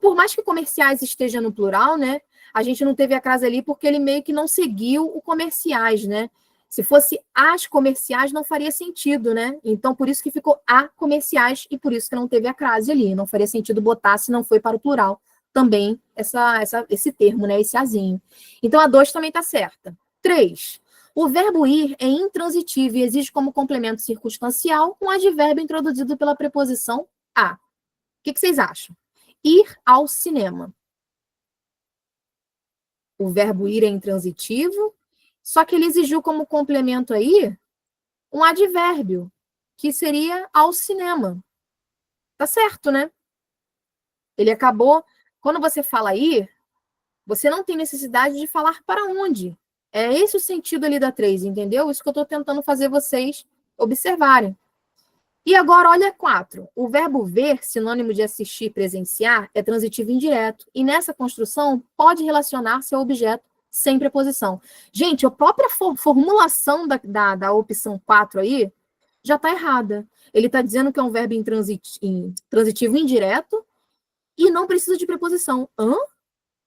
A: por mais que comerciais esteja no plural, né? A gente não teve a crase ali porque ele meio que não seguiu o comerciais, né? Se fosse as comerciais, não faria sentido, né? Então, por isso que ficou a comerciais e por isso que não teve a crase ali. Não faria sentido botar se não foi para o plural também esse termo, né? Esse azinho. Então, a 2 também está certa. 3. O verbo ir é intransitivo e exige como complemento circunstancial um advérbio introduzido pela preposição a. O que vocês acham? Ir ao cinema. O verbo ir é intransitivo, só que ele exigiu como complemento aí um advérbio, que seria ao cinema. Tá certo, né? Ele acabou... Quando você fala ir, você não tem necessidade de falar para onde. É esse o sentido ali da 3, entendeu? Isso que eu estou tentando fazer vocês observarem. E agora, olha 4. O verbo ver, sinônimo de assistir, presenciar, é transitivo indireto. E nessa construção, pode relacionar-se ao objeto sem preposição. Gente, a própria formulação da opção 4 aí já está errada. Ele está dizendo que é um verbo transitivo indireto e não precisa de preposição. Hã?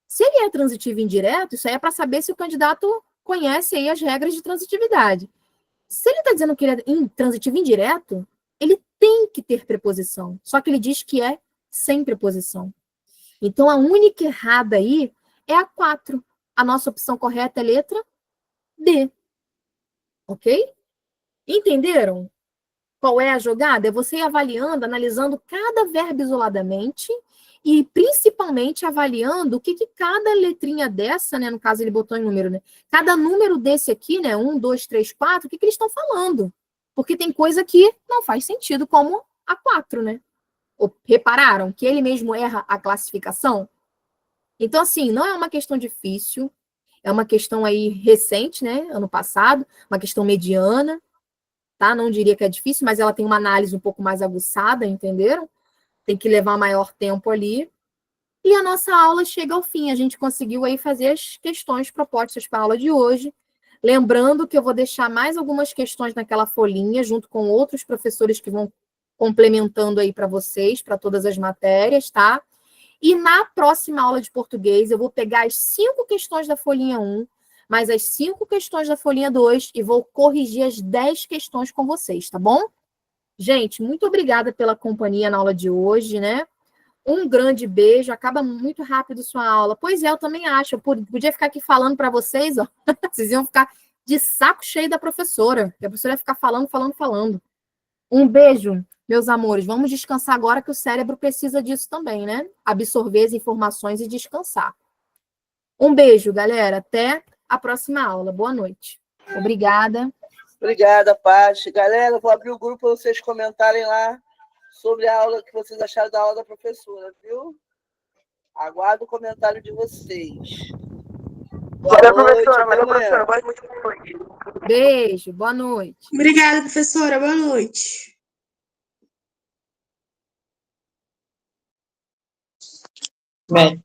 A: Se ele é transitivo indireto, isso aí é para saber se o candidato conhece aí as regras de transitividade. Se ele está dizendo que ele é transitivo indireto, ele tem que ter preposição. Só que ele diz que é sem preposição. Então, a única errada aí é a 4. A nossa opção correta é a letra D. Ok? Entenderam qual é a jogada? É você ir avaliando, analisando cada verbo isoladamente e, principalmente, avaliando o que cada letrinha dessa, né? No caso, ele botou em número, né? Cada número desse aqui, né? 1, 2, 3, 4, o que eles estão falando? Porque tem coisa que não faz sentido, como a 4, né? Repararam que ele mesmo erra a classificação? Então, assim, não é uma questão difícil, é uma questão aí recente, né? Ano passado, uma questão mediana, tá? Não diria que é difícil, mas ela tem uma análise um pouco mais aguçada, entenderam? Tem que levar maior tempo ali. E a nossa aula chega ao fim. A gente conseguiu aí fazer as questões propostas para a aula de hoje. Lembrando que eu vou deixar mais algumas questões naquela folhinha, junto com outros professores que vão complementando aí para vocês, para todas as matérias, tá? E na próxima aula de português, eu vou pegar as 5 questões da folhinha 1, mais as 5 questões da folhinha 2 e vou corrigir as 10 questões com vocês, tá bom? Gente, muito obrigada pela companhia na aula de hoje, né? Um grande beijo, acaba muito rápido sua aula. Pois é, eu também acho. Eu podia ficar aqui falando para vocês, ó. Vocês iam ficar de saco cheio da professora. A professora ia ficar falando, falando, falando. Um beijo, meus amores. Vamos descansar agora que o cérebro precisa disso também, né? Absorver as informações e descansar. Um beijo, galera. Até a próxima aula. Boa noite. Obrigada.
C: Obrigada, Paty. Galera, eu vou abrir o grupo para vocês comentarem lá sobre a aula que vocês acharam da aula da professora, viu? Aguardo o comentário de vocês.
E: Valeu, professora. Valeu, professora. Boa noite.
A: Beijo. Boa noite.
B: Obrigada, professora. Boa noite.
E: Bem.